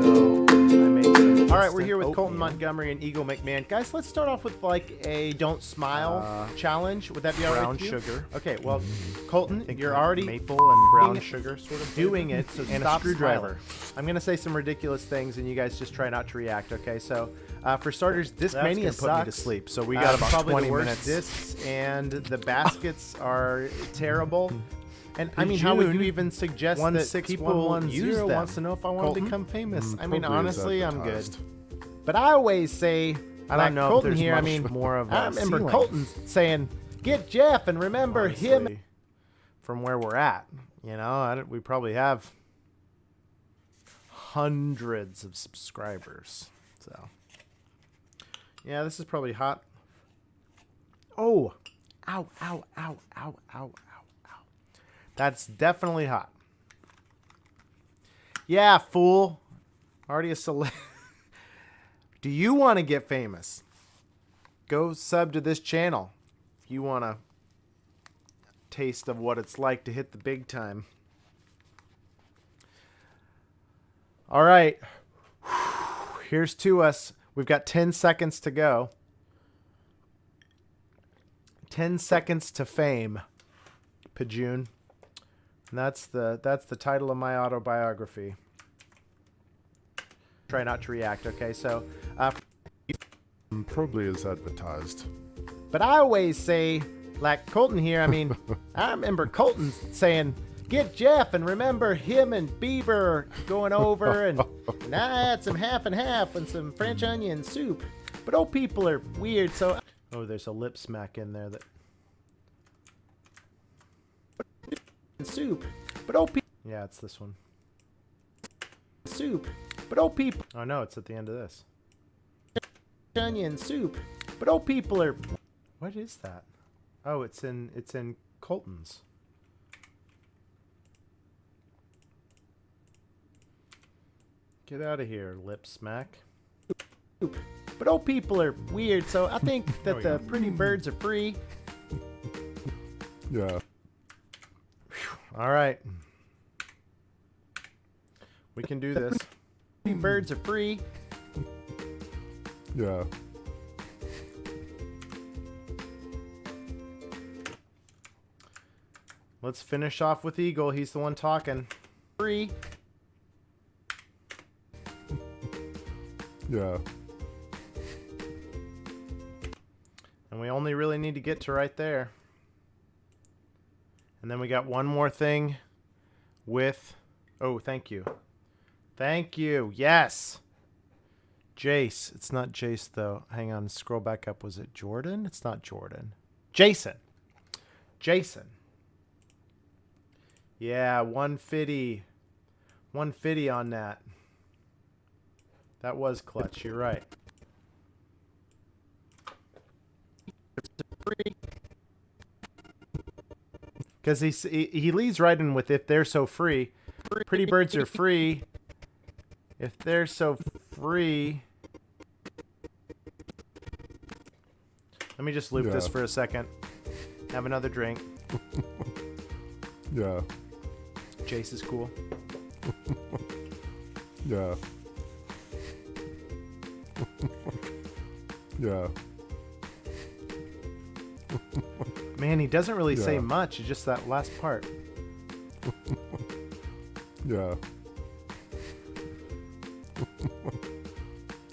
So I made some. All right, we're Instant here with Colton oatmeal. Montgomery and Eagle McMahon. Guys, let's start off with like a don't smile challenge. Would that be all right brown with you? sugar. Okay, well, Colton, you're already maple and brown sugar sort of doing it, so and stop a screwdriver. smiling. I'm going to say some ridiculous things, and you guys just try not to react, okay? So, for starters, That's Discmania gonna put me to sucks. sleep. So we got about probably 20 the worst minutes. discs, and the baskets are terrible. And I mean, how would you June even suggest that people 16110 use them? wants to know if I want to Colton? become famous. I mean, Probably as honestly, I'm good. advertised. But I always say, I like don't know Colton if there's here, I much mean, more of a I remember ceiling. Colton saying, get Jeff, and remember him. Honestly, from where we're at, you know, we probably have hundreds of subscribers. So, yeah, this is probably hot. Oh, ow, ow, ow, ow, ow, ow, ow. That's definitely hot. Yeah, fool. Already a celeb. Do you want to get famous? Go sub to this channel if you want a taste of what it's like to hit the big time. All right. Here's to us. We've got 10 seconds to go. 10 seconds to fame. Pajun. And that's the title of my autobiography. Try not to react, okay? So, Probably as advertised. but I always say, like Colton here, I mean, I remember Colton saying, get Jeff, and remember him and Bieber going over, and I had some half and half and some French onion soup. But old people are weird, so... Oh, there's a lip smack in there that... Soup. But old people... Yeah, it's this one. Soup. But old people... Oh, no, it's at the end of this. Onion soup. But old people are... What is that? Oh, it's in Colton's. Get out of here, lip smack. But old people are weird, so I think that the pretty birds are free. Yeah. All right. We can do this. Pretty birds are free. Yeah. Let's finish off with Eagle. He's the one talking. Free. Yeah. And we only really need to get to right there. And then we got one more thing with... Oh, thank you. Thank you. Yes. Jace. It's not Jace, though. Hang on. Scroll back up. Was it Jordan? It's not Jordan. Jason. Jason. Yeah, 150. 150 on that. That was clutch. You're right. Because he leads right in with if they're so free. Pretty birds are free. If they're so free. Let me just loop this Yeah. for a second. Have another drink. Yeah. Jace is cool. Yeah. Yeah. Man, he doesn't really say Yeah. much. It's just that last part. Yeah.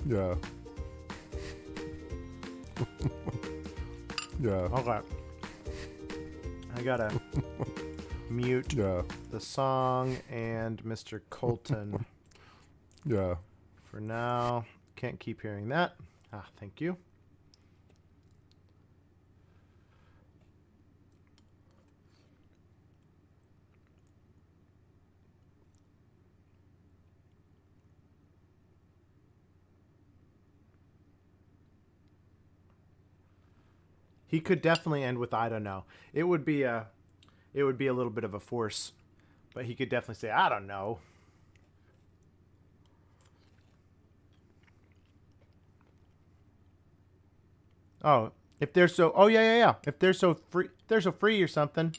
Yeah. Yeah. Okay. I gotta mute Yeah. the song and Mr. Colton Yeah. for now. Can't keep hearing that. Ah, thank you. He could definitely end with I don't know. It would be a little bit of a force, but he could definitely say I don't know. Oh, if they're so yeah. If they're so free or something.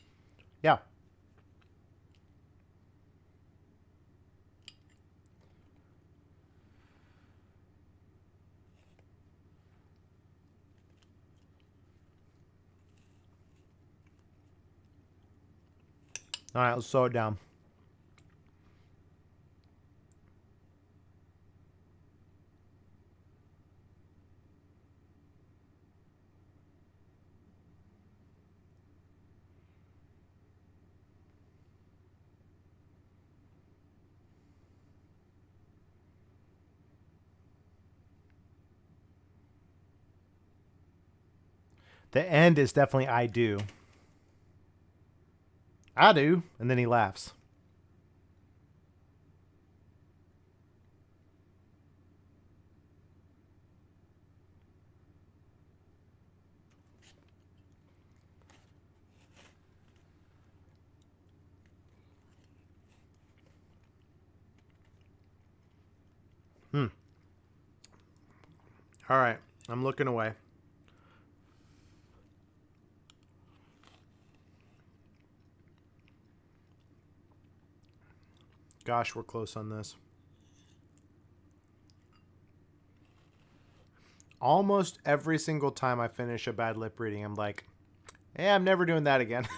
Yeah. All right, let's slow it down. The end is definitely I do. I do. And then he laughs. All right. I'm looking away. Gosh, we're close on this. Almost every single time I finish a bad lip reading, I'm like, hey, I'm never doing that again.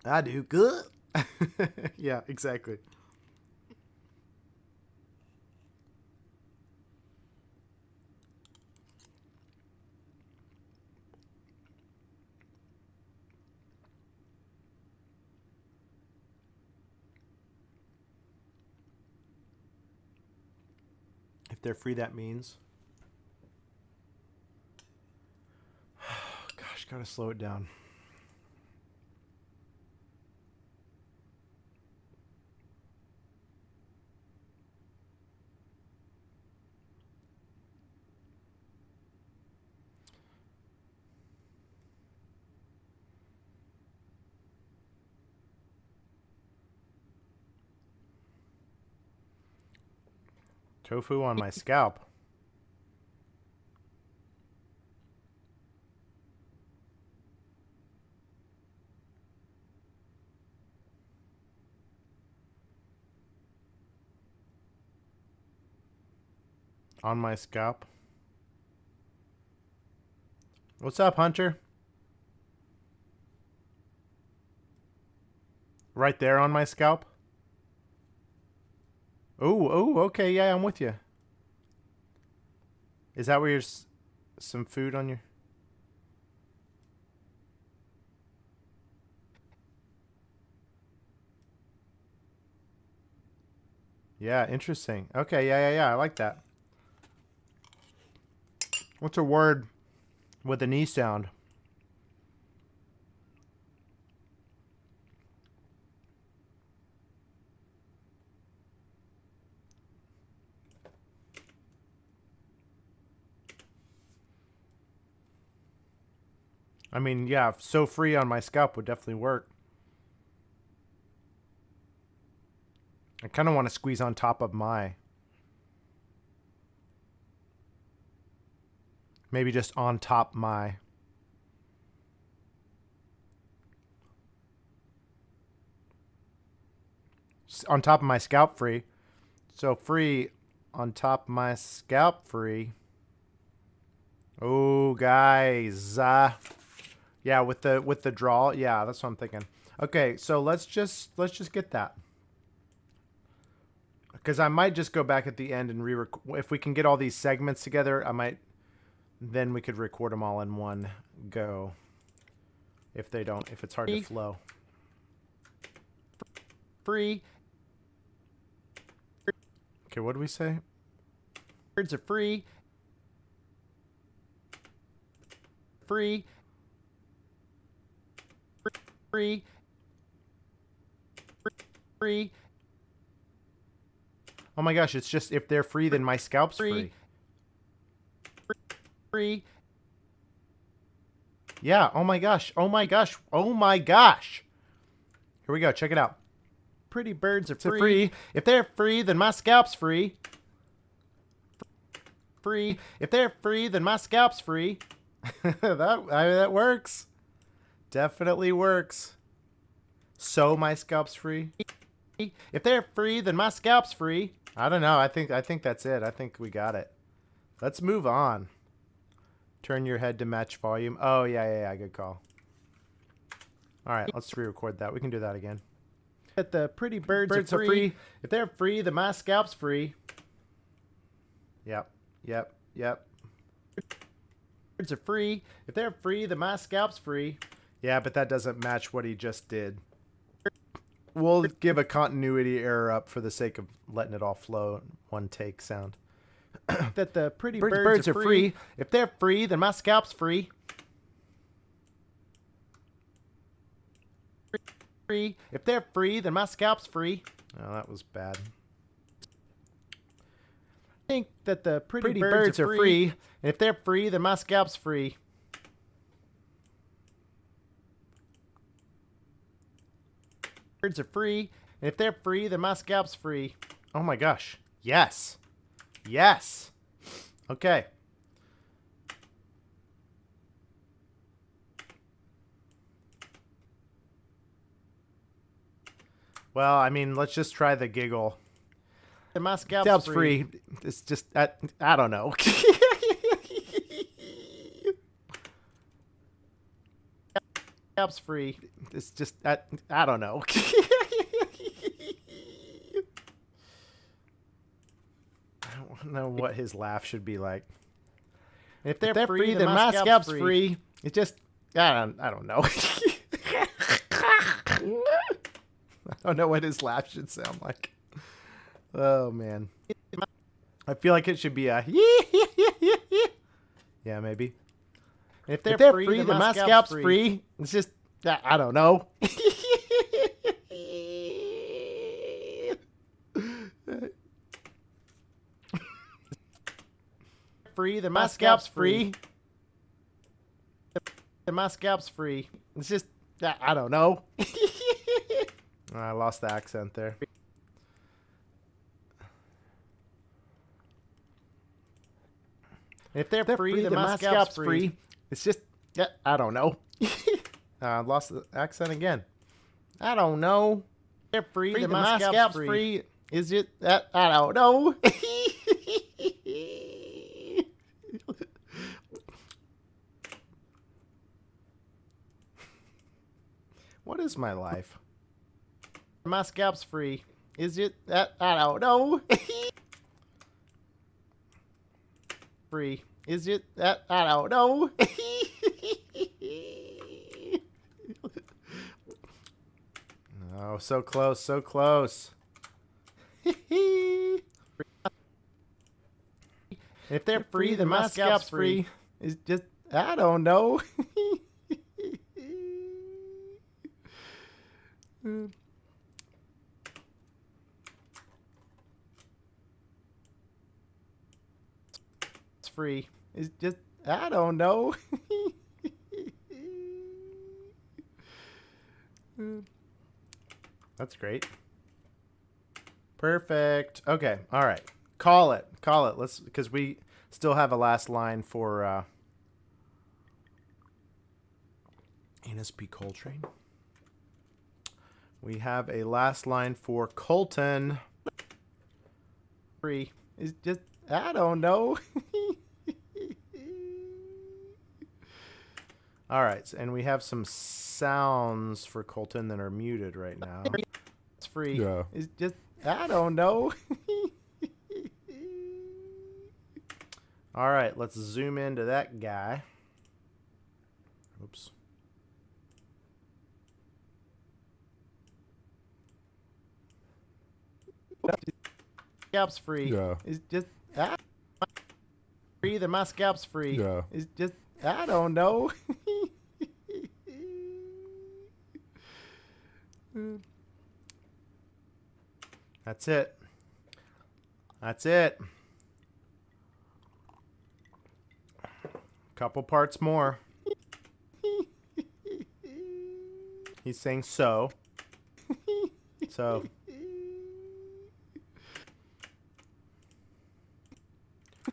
I do good. Yeah, exactly. If they're free, that means. Gosh, gotta slow it down. Tofu on my scalp. On my scalp. What's up, Hunter? Right there on my scalp? Oh, okay, yeah, I'm with you. Is that where you're some food on your... Yeah, interesting. Okay, yeah, I like that. What's a word with an E sound? I mean, yeah, so free on my scalp would definitely work. I kind of want to squeeze on top of my... Maybe just on top my... On top of my scalp free. So free on top of my scalp free. Oh, guys. Yeah, with the draw. Yeah, that's what I'm thinking. Okay, so let's just get that. Because I might just go back at the end and re-record. If we can get all these segments together, I might... Then we could record them all in one go. If it's hard to flow. Free. Okay, what do we say? Words are free. Free. Free. Free. Oh my gosh, it's just if they're free, then my scalp's free. Free. Yeah, oh my gosh. Oh my gosh. Oh my gosh. Here we go. Check it out. Pretty birds are free. If they're free, then my scalp's free. Free. If they're free, then my scalp's free. that works. Definitely works. So my scalp's free. If they're free, then my scalp's free. I don't know. I think that's it. I think we got it. Let's move on. Turn your head to match volume. Oh, yeah. Good call. All right, let's re-record that. We can do that again. That the pretty birds are free. If they're free, then my scalp's free. Yep. Birds are free. If they're free, then my scalp's free. Yeah, but that doesn't match what he just did. We'll give a continuity error up for the sake of letting it all flow in one take sound. That the pretty birds are free. If they're free, then my scalp's free. If they're free, then my scalp's free. Oh, that was bad. I think that the pretty birds are free. And if they're free, then my scalp's free. Birds are free. And if they're free, then my scalp's free. Oh my gosh. Yes. Yes. Okay. Well, I mean, let's just try the giggle. And my scalp's free. It's just, I don't know. Scalp's free. It's just, I don't know. I don't know what his laugh should be like. If they're free, then my scalp's free. It's just, I don't know. I don't know what his laugh should sound like. Oh, man. I feel like it should be a yeah, maybe. If they're free, then my scalp's free. It's just, I don't know. Free, then my scalp's free. Then my scalp's free. It's just, I don't know. I lost the accent there. If they're free, then my scalp's free. It's just, I don't know. I lost the accent again. I don't know. If they're free, then my scalp's free. Is it? I don't know. What is my life? My scalp's free. Is it? I don't know. Free. Is it? I don't know. Oh, so close, so close. If they're free, then my scalp's free. It's just, I don't know. It's free. It's just, I don't know. That's great. Perfect. Okay. All right. Call it. Call it. Let's, because we still have a last line for Anus P. Coltrane. We have a last line for Colton. Free. It's just, I don't know. All right. And we have some sounds for Colton that are muted right now. It's free. Yeah. It's just, I don't know. All right. Let's zoom into that guy. Oops. Scalp's free. Yeah. It's just, free. Then my scalp's free. Yeah. It's just, I don't know. That's it. That's it. Couple parts more. He's saying so. So.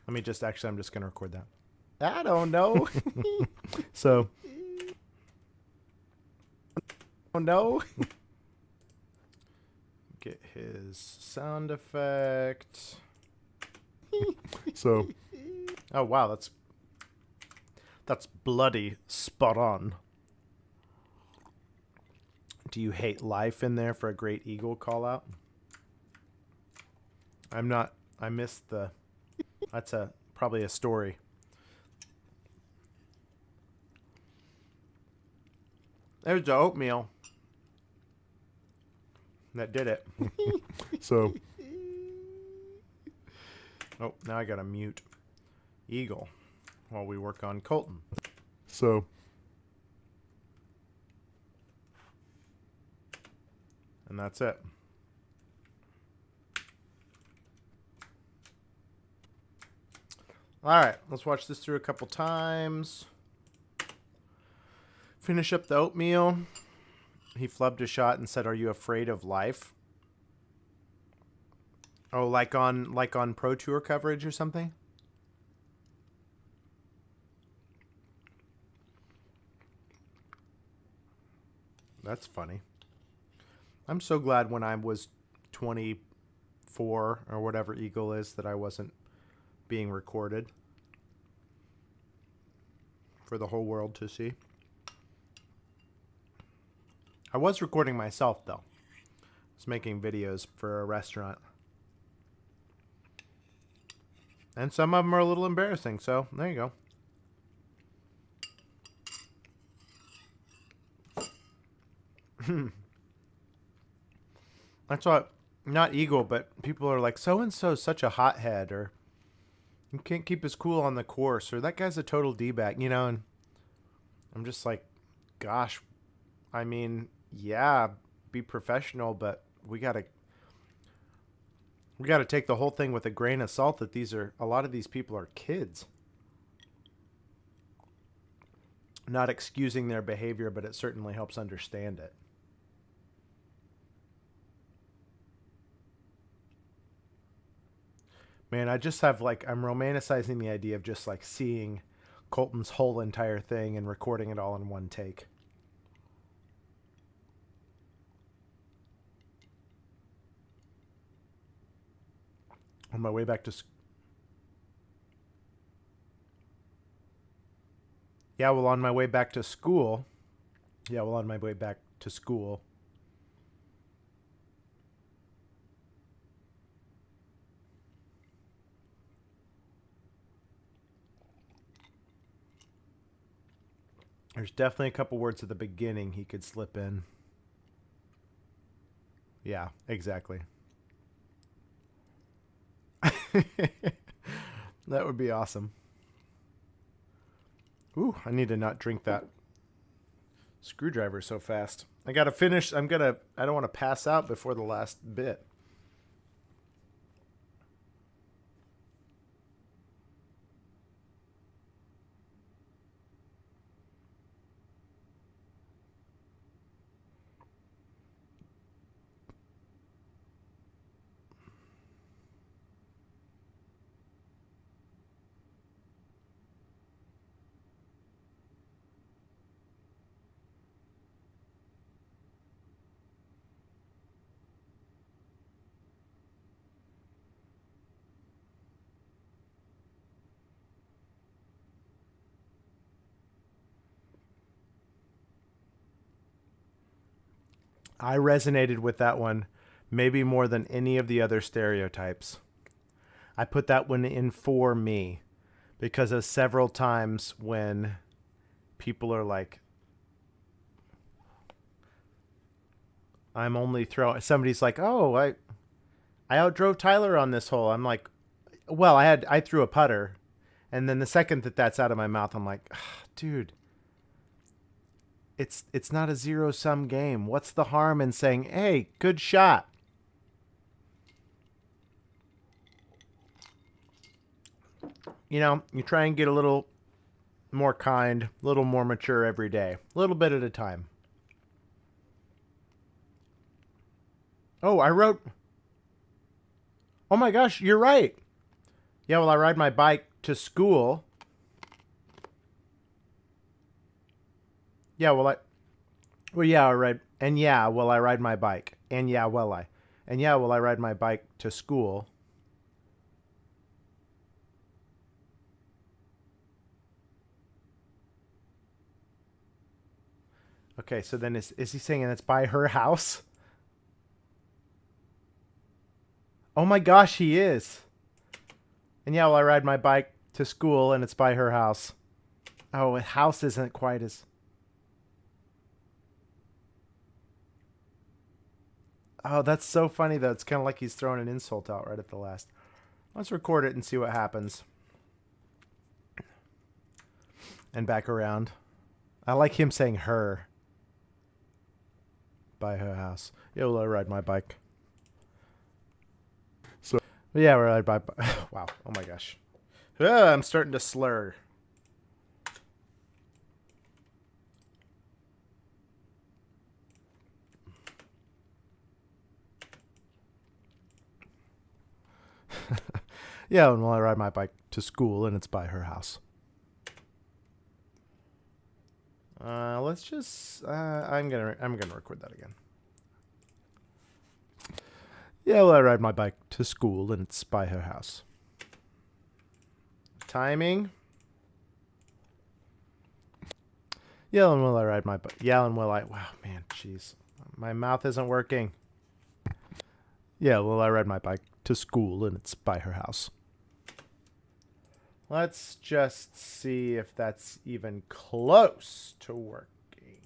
Let me just, actually, I'm just going to record that. I don't know. So. Oh, no. Get his sound effect. So, Oh, wow. That's. That's bloody spot on. Do you hate life in there for a great eagle call out? I'm not. I missed the. That's probably a story. There's the oatmeal. That did it. So, Oh, now I gotta mute Eagle while we work on Colton. so, And that's it. Alright, let's watch this through a couple times. Finish up the oatmeal. He flubbed a shot and said, "Are you afraid of life?" Oh, like on Pro Tour coverage or something? That's funny. I'm so glad when I was 24 or whatever Eagle is that I wasn't being recorded for the whole world to see. I was recording myself though. I was making videos for a restaurant. And some of them are a little embarrassing, so there you go. That's what, not Eagle, but people are like, so-and-so is such a hothead, or he can't keep his cool on the course, or that guy's a total D-bag, you know, and I'm just like, gosh, I mean, yeah, be professional, but we gotta take the whole thing with a grain of salt that a lot of these people are kids. Not excusing their behavior, but it certainly helps understand it. Man, I just have I'm romanticizing the idea of just seeing Colton's whole entire thing and recording it all in one take. On my way back to on my way back to school. On my way back to school. There's definitely a couple words at the beginning he could slip in. Yeah, exactly. That would be awesome. Ooh, I need to not drink that screwdriver so fast. I gotta finish. I don't want to pass out before the last bit. I resonated with that one maybe more than any of the other stereotypes. I put that one in for me because of several times when people are like, I'm only throwing, somebody's like, oh, I outdrove Tyler on this hole. I'm like, well, I threw a putter. And then the second that's out of my mouth, I'm like, dude, it's not a zero-sum game. What's the harm in saying, hey, good shot? You know, you try and get a little more kind, a little more mature every day, a little bit at a time. Oh, oh my gosh, you're right. Yeah, well, I ride my bike to school. Yeah, well, I ride, and yeah, well, I ride my bike, and yeah, well, I ride my bike to school. Okay, so then is he saying it's by her house? Oh my gosh, he is. And yeah, well, I ride my bike to school and it's by her house. Oh, a house isn't quite as... Oh, that's so funny, though. It's kind of like he's throwing an insult out right at the last. Let's record it and see what happens. And back around. I like him saying her. By her house. Yeah, well, I ride my bike. So Yeah, we're ride by... Wow. Oh, my gosh. I'm starting to slur. Yeah, and I ride my bike to school, and it's by her house. Let's just. I'm gonna record that again. Yeah, well, I ride my bike to school, and it's by her house. Timing. Yeah, and will I ride my bike? Yeah, and will I? Wow, man, jeez, my mouth isn't working. Yeah, well, I ride my bike to school, and it's by her house. Let's just see if that's even close to working.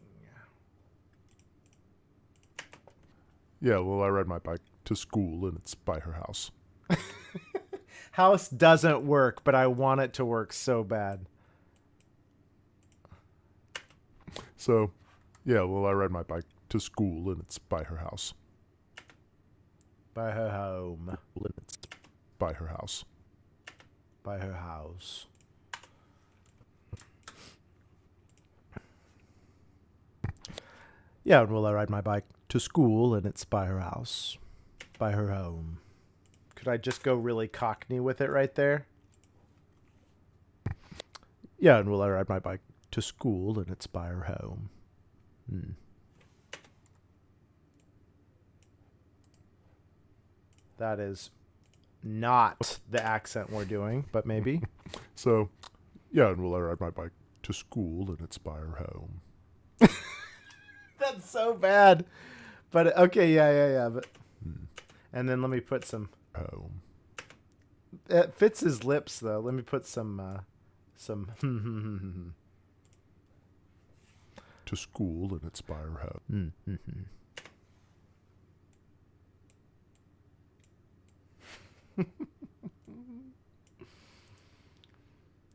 yeah, well, I ride my bike to school and it's by her house. House doesn't work, but I want it to work so bad. So, yeah, well, I ride my bike to school and it's by her house. By her home. And it's by her house. By her house. Yeah, and will I ride my bike to school and it's by her house. By her home. Could I just go really Cockney with it right there? Yeah, and will I ride my bike to school and it's by her home. That is not the accent we're doing, but maybe. So, yeah, and will I ride my bike to school and it's by her home. That's so bad. But okay, yeah. But and then let me put some. Home. It fits his lips though. Let me put some. To school and it's by her home.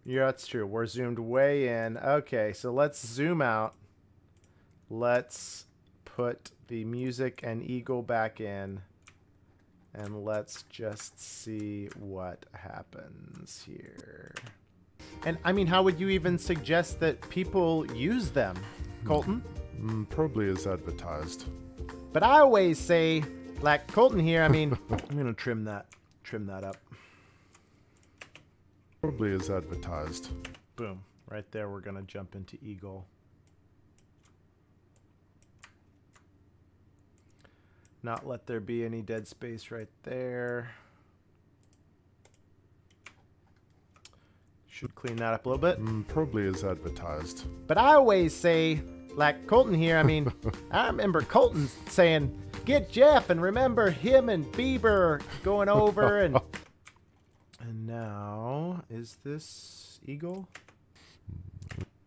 Yeah, that's true. We're zoomed way in. Okay, so let's zoom out. Let's put the music and eagle back in. And let's just see what happens here. And I mean, how would you even suggest that people use them, Colton? Probably as advertised. But I always say, like Colton here, I mean, I'm going to trim that up. Probably as advertised. Boom. Right there, we're going to jump into eagle. Not let there be any dead space right there. Should clean that up a little bit. Probably as advertised. But I always say, like Colton here, I mean, I remember Colton saying, get Jeff, and remember him and Bieber going over and... And now, is this eagle?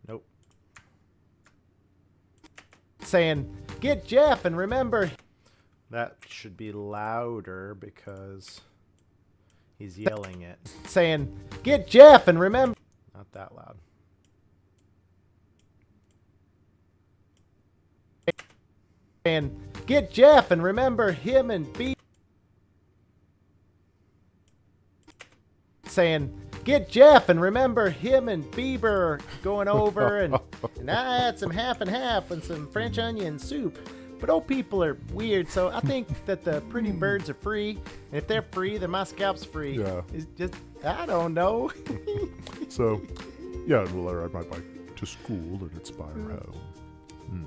Nope. Saying, get Jeff, and remember... That should be louder because he's yelling it. Saying, get Jeff, and remember... Not that loud. Saying, get Jeff, and remember him and Bieber... Saying, get Jeff, and remember him and Bieber going over and I had some half and half and some French onion soup. But old people are weird, so I think that the pretty birds are free. And if they're free, then my scalp's free. Yeah. It's just, I don't know. So, yeah, and will I ride my bike to school and it's by her home.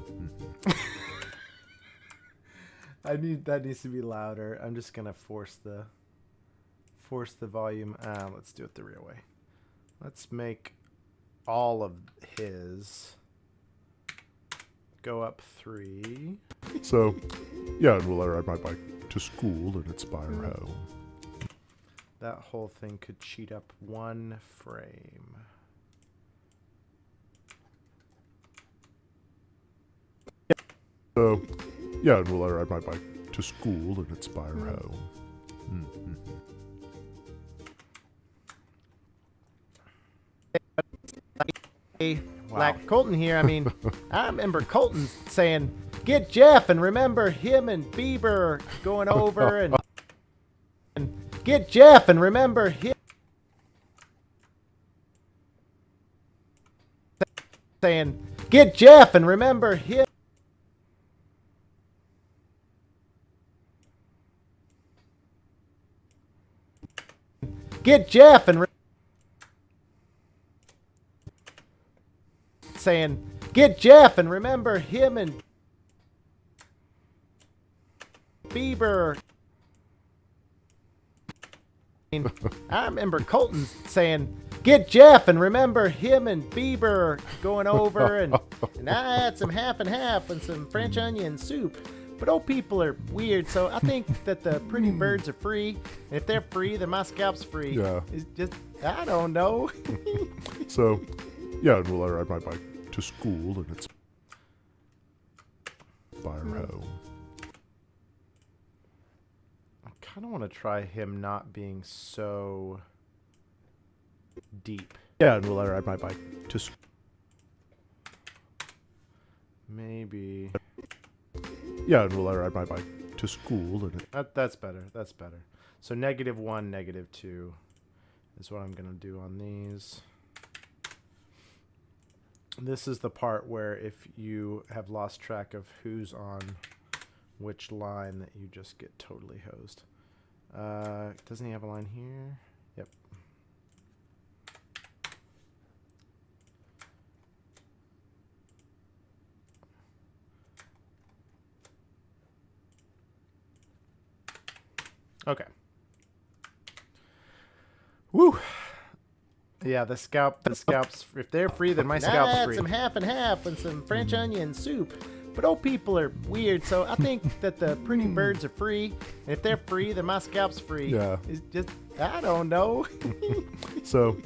That needs to be louder. I'm just gonna force the volume. Let's do it the real way. Let's make all of his go up 3. So, yeah, and we'll ride my bike to school and inspire home. That whole thing could cheat up 1 frame. So, yeah, and we'll ride my bike to school and inspire home. Mm-hmm. Like Colton here, I mean, I remember Colton saying, "Get Jeff," and remember him and Bieber going over and get Jeff, and remember him saying, "Get Jeff," and remember him. Get Jeff and saying, "Get Jeff," and remember him and Bieber. I remember Colton saying, "Get Jeff," and remember him and Bieber going over and I had some half and half and some French onion soup. But old people are weird, so I think that the pretty birds are free. And if they're free, then my scalp's free. Yeah. It's just, I don't know. So, yeah, and we'll ride my bike to school and inspire home. I kind of want to try him not being so deep. Yeah, and we'll ride my bike to school. Maybe. Yeah, and we'll ride my bike to school and That's better. That's better. So -1, -2 is what I'm going to do on these. This is the part where if you have lost track of who's on which line, that you just get totally hosed. Doesn't he have a line here? Yep. Okay. Woo. Yeah, the scalps, if they're free, then my scalp's free. I had some half and half and some French onion soup. But old people are weird, so I think that the pretty birds are free. And if they're free, then my scalp's free. Yeah. It's just, I don't know. So,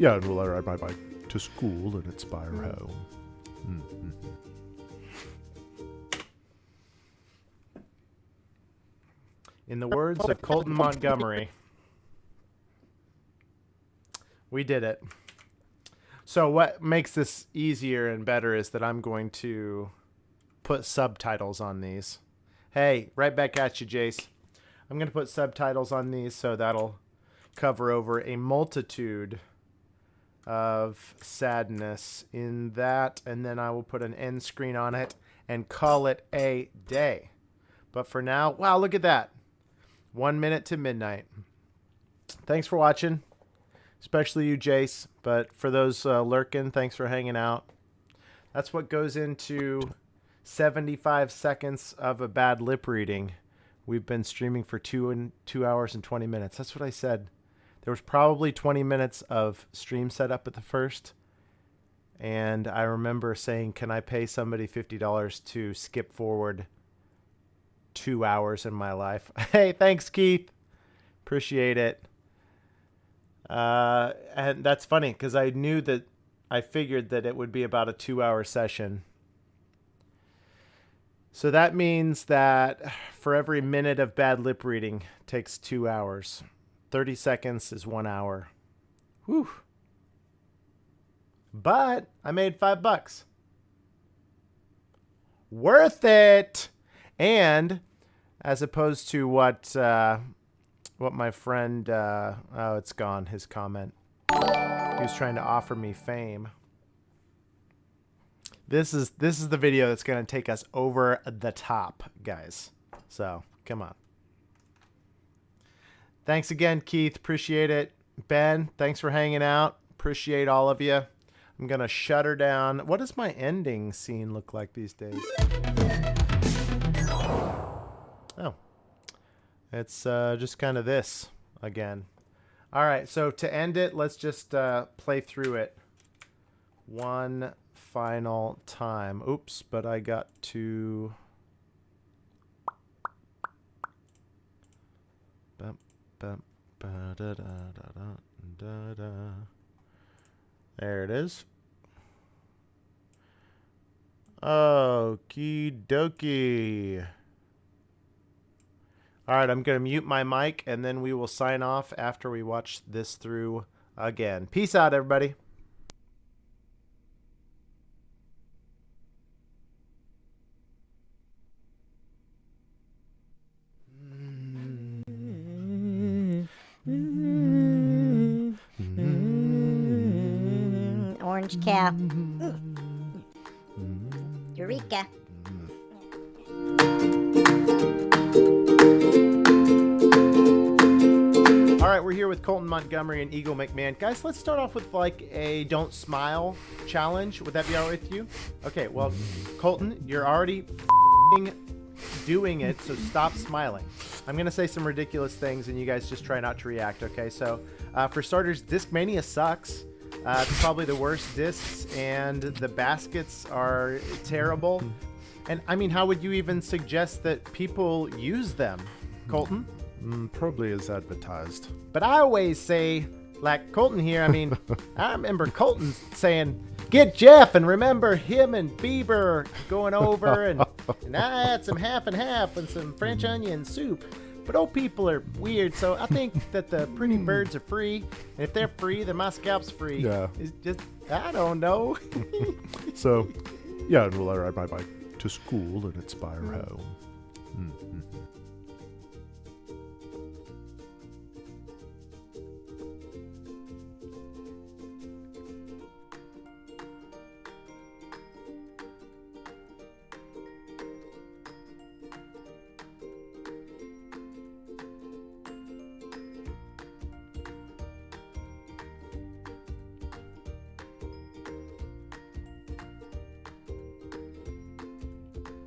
yeah, and we'll ride my bike to school and inspire home. Mm-hmm. In the words of Colton Montgomery, we did it. So what makes this easier and better is that I'm going to put subtitles on these. Hey, right back at you, Jace. I'm going to put subtitles on these, so that'll cover over a multitude of sadness in that, and then I will put an end screen on it and call it a day. But for now, wow, look at that. 1 minute to midnight. Thanks for watching, especially you, Jace. But for those lurking, thanks for hanging out. That's what goes into 75 seconds of a bad lip reading. We've been streaming for 2 hours and 20 minutes. That's what I said. There was probably 20 minutes of stream setup at the first. And I remember saying, can I pay somebody $50 to skip forward 2 hours in my life? Hey, thanks, Keith. Appreciate it. And that's funny because I knew that I figured that it would be about a 2-hour session. So that means that for every minute of bad lip reading takes 2 hours. 30 seconds is 1 hour. Whew. But I made $5. Worth it. And as opposed to what my friend, oh, it's gone, his comment. He was trying to offer me fame. This is the video that's going to take us over the top, guys. So, come on. Thanks again, Keith. Appreciate it. Ben, thanks for hanging out. Appreciate all of you. I'm going to shut her down. What does my ending scene look like these days? Oh. It's just kind of this again. All right, so to end it, let's just play through it. 1 final time. Oops, but I got to... Bum, bum, ba, da, da, da, da, da. There it is. Okie dokie. All right, I'm going to mute my mic, and then we will sign off after we watch this through again. Peace out, everybody. Orange cow. Eureka. All right, we're here with Colton Montgomery and Eagle McMahon. Guys, let's start off with like a don't smile challenge. Would that be all right with you? Okay, well, Colton, you're already doing it, so stop smiling. I'm going to say some ridiculous things, and you guys just try not to react, okay? So, for starters, Discmania sucks. It's probably the worst discs, and the baskets are terrible. And, I mean, how would you even suggest that people use them, Colton? Probably as advertised. But I always say, like Colton here, I mean, I remember Colton saying, get Jeff, and remember him and Bieber going over, and I had some half and half and some French onion soup. But old people are weird, so I think that the pretty birds are free, and if they're free, then my scalp's free. Yeah. It's just, I don't know. So, yeah, and we'll ride my bike to school and inspire home.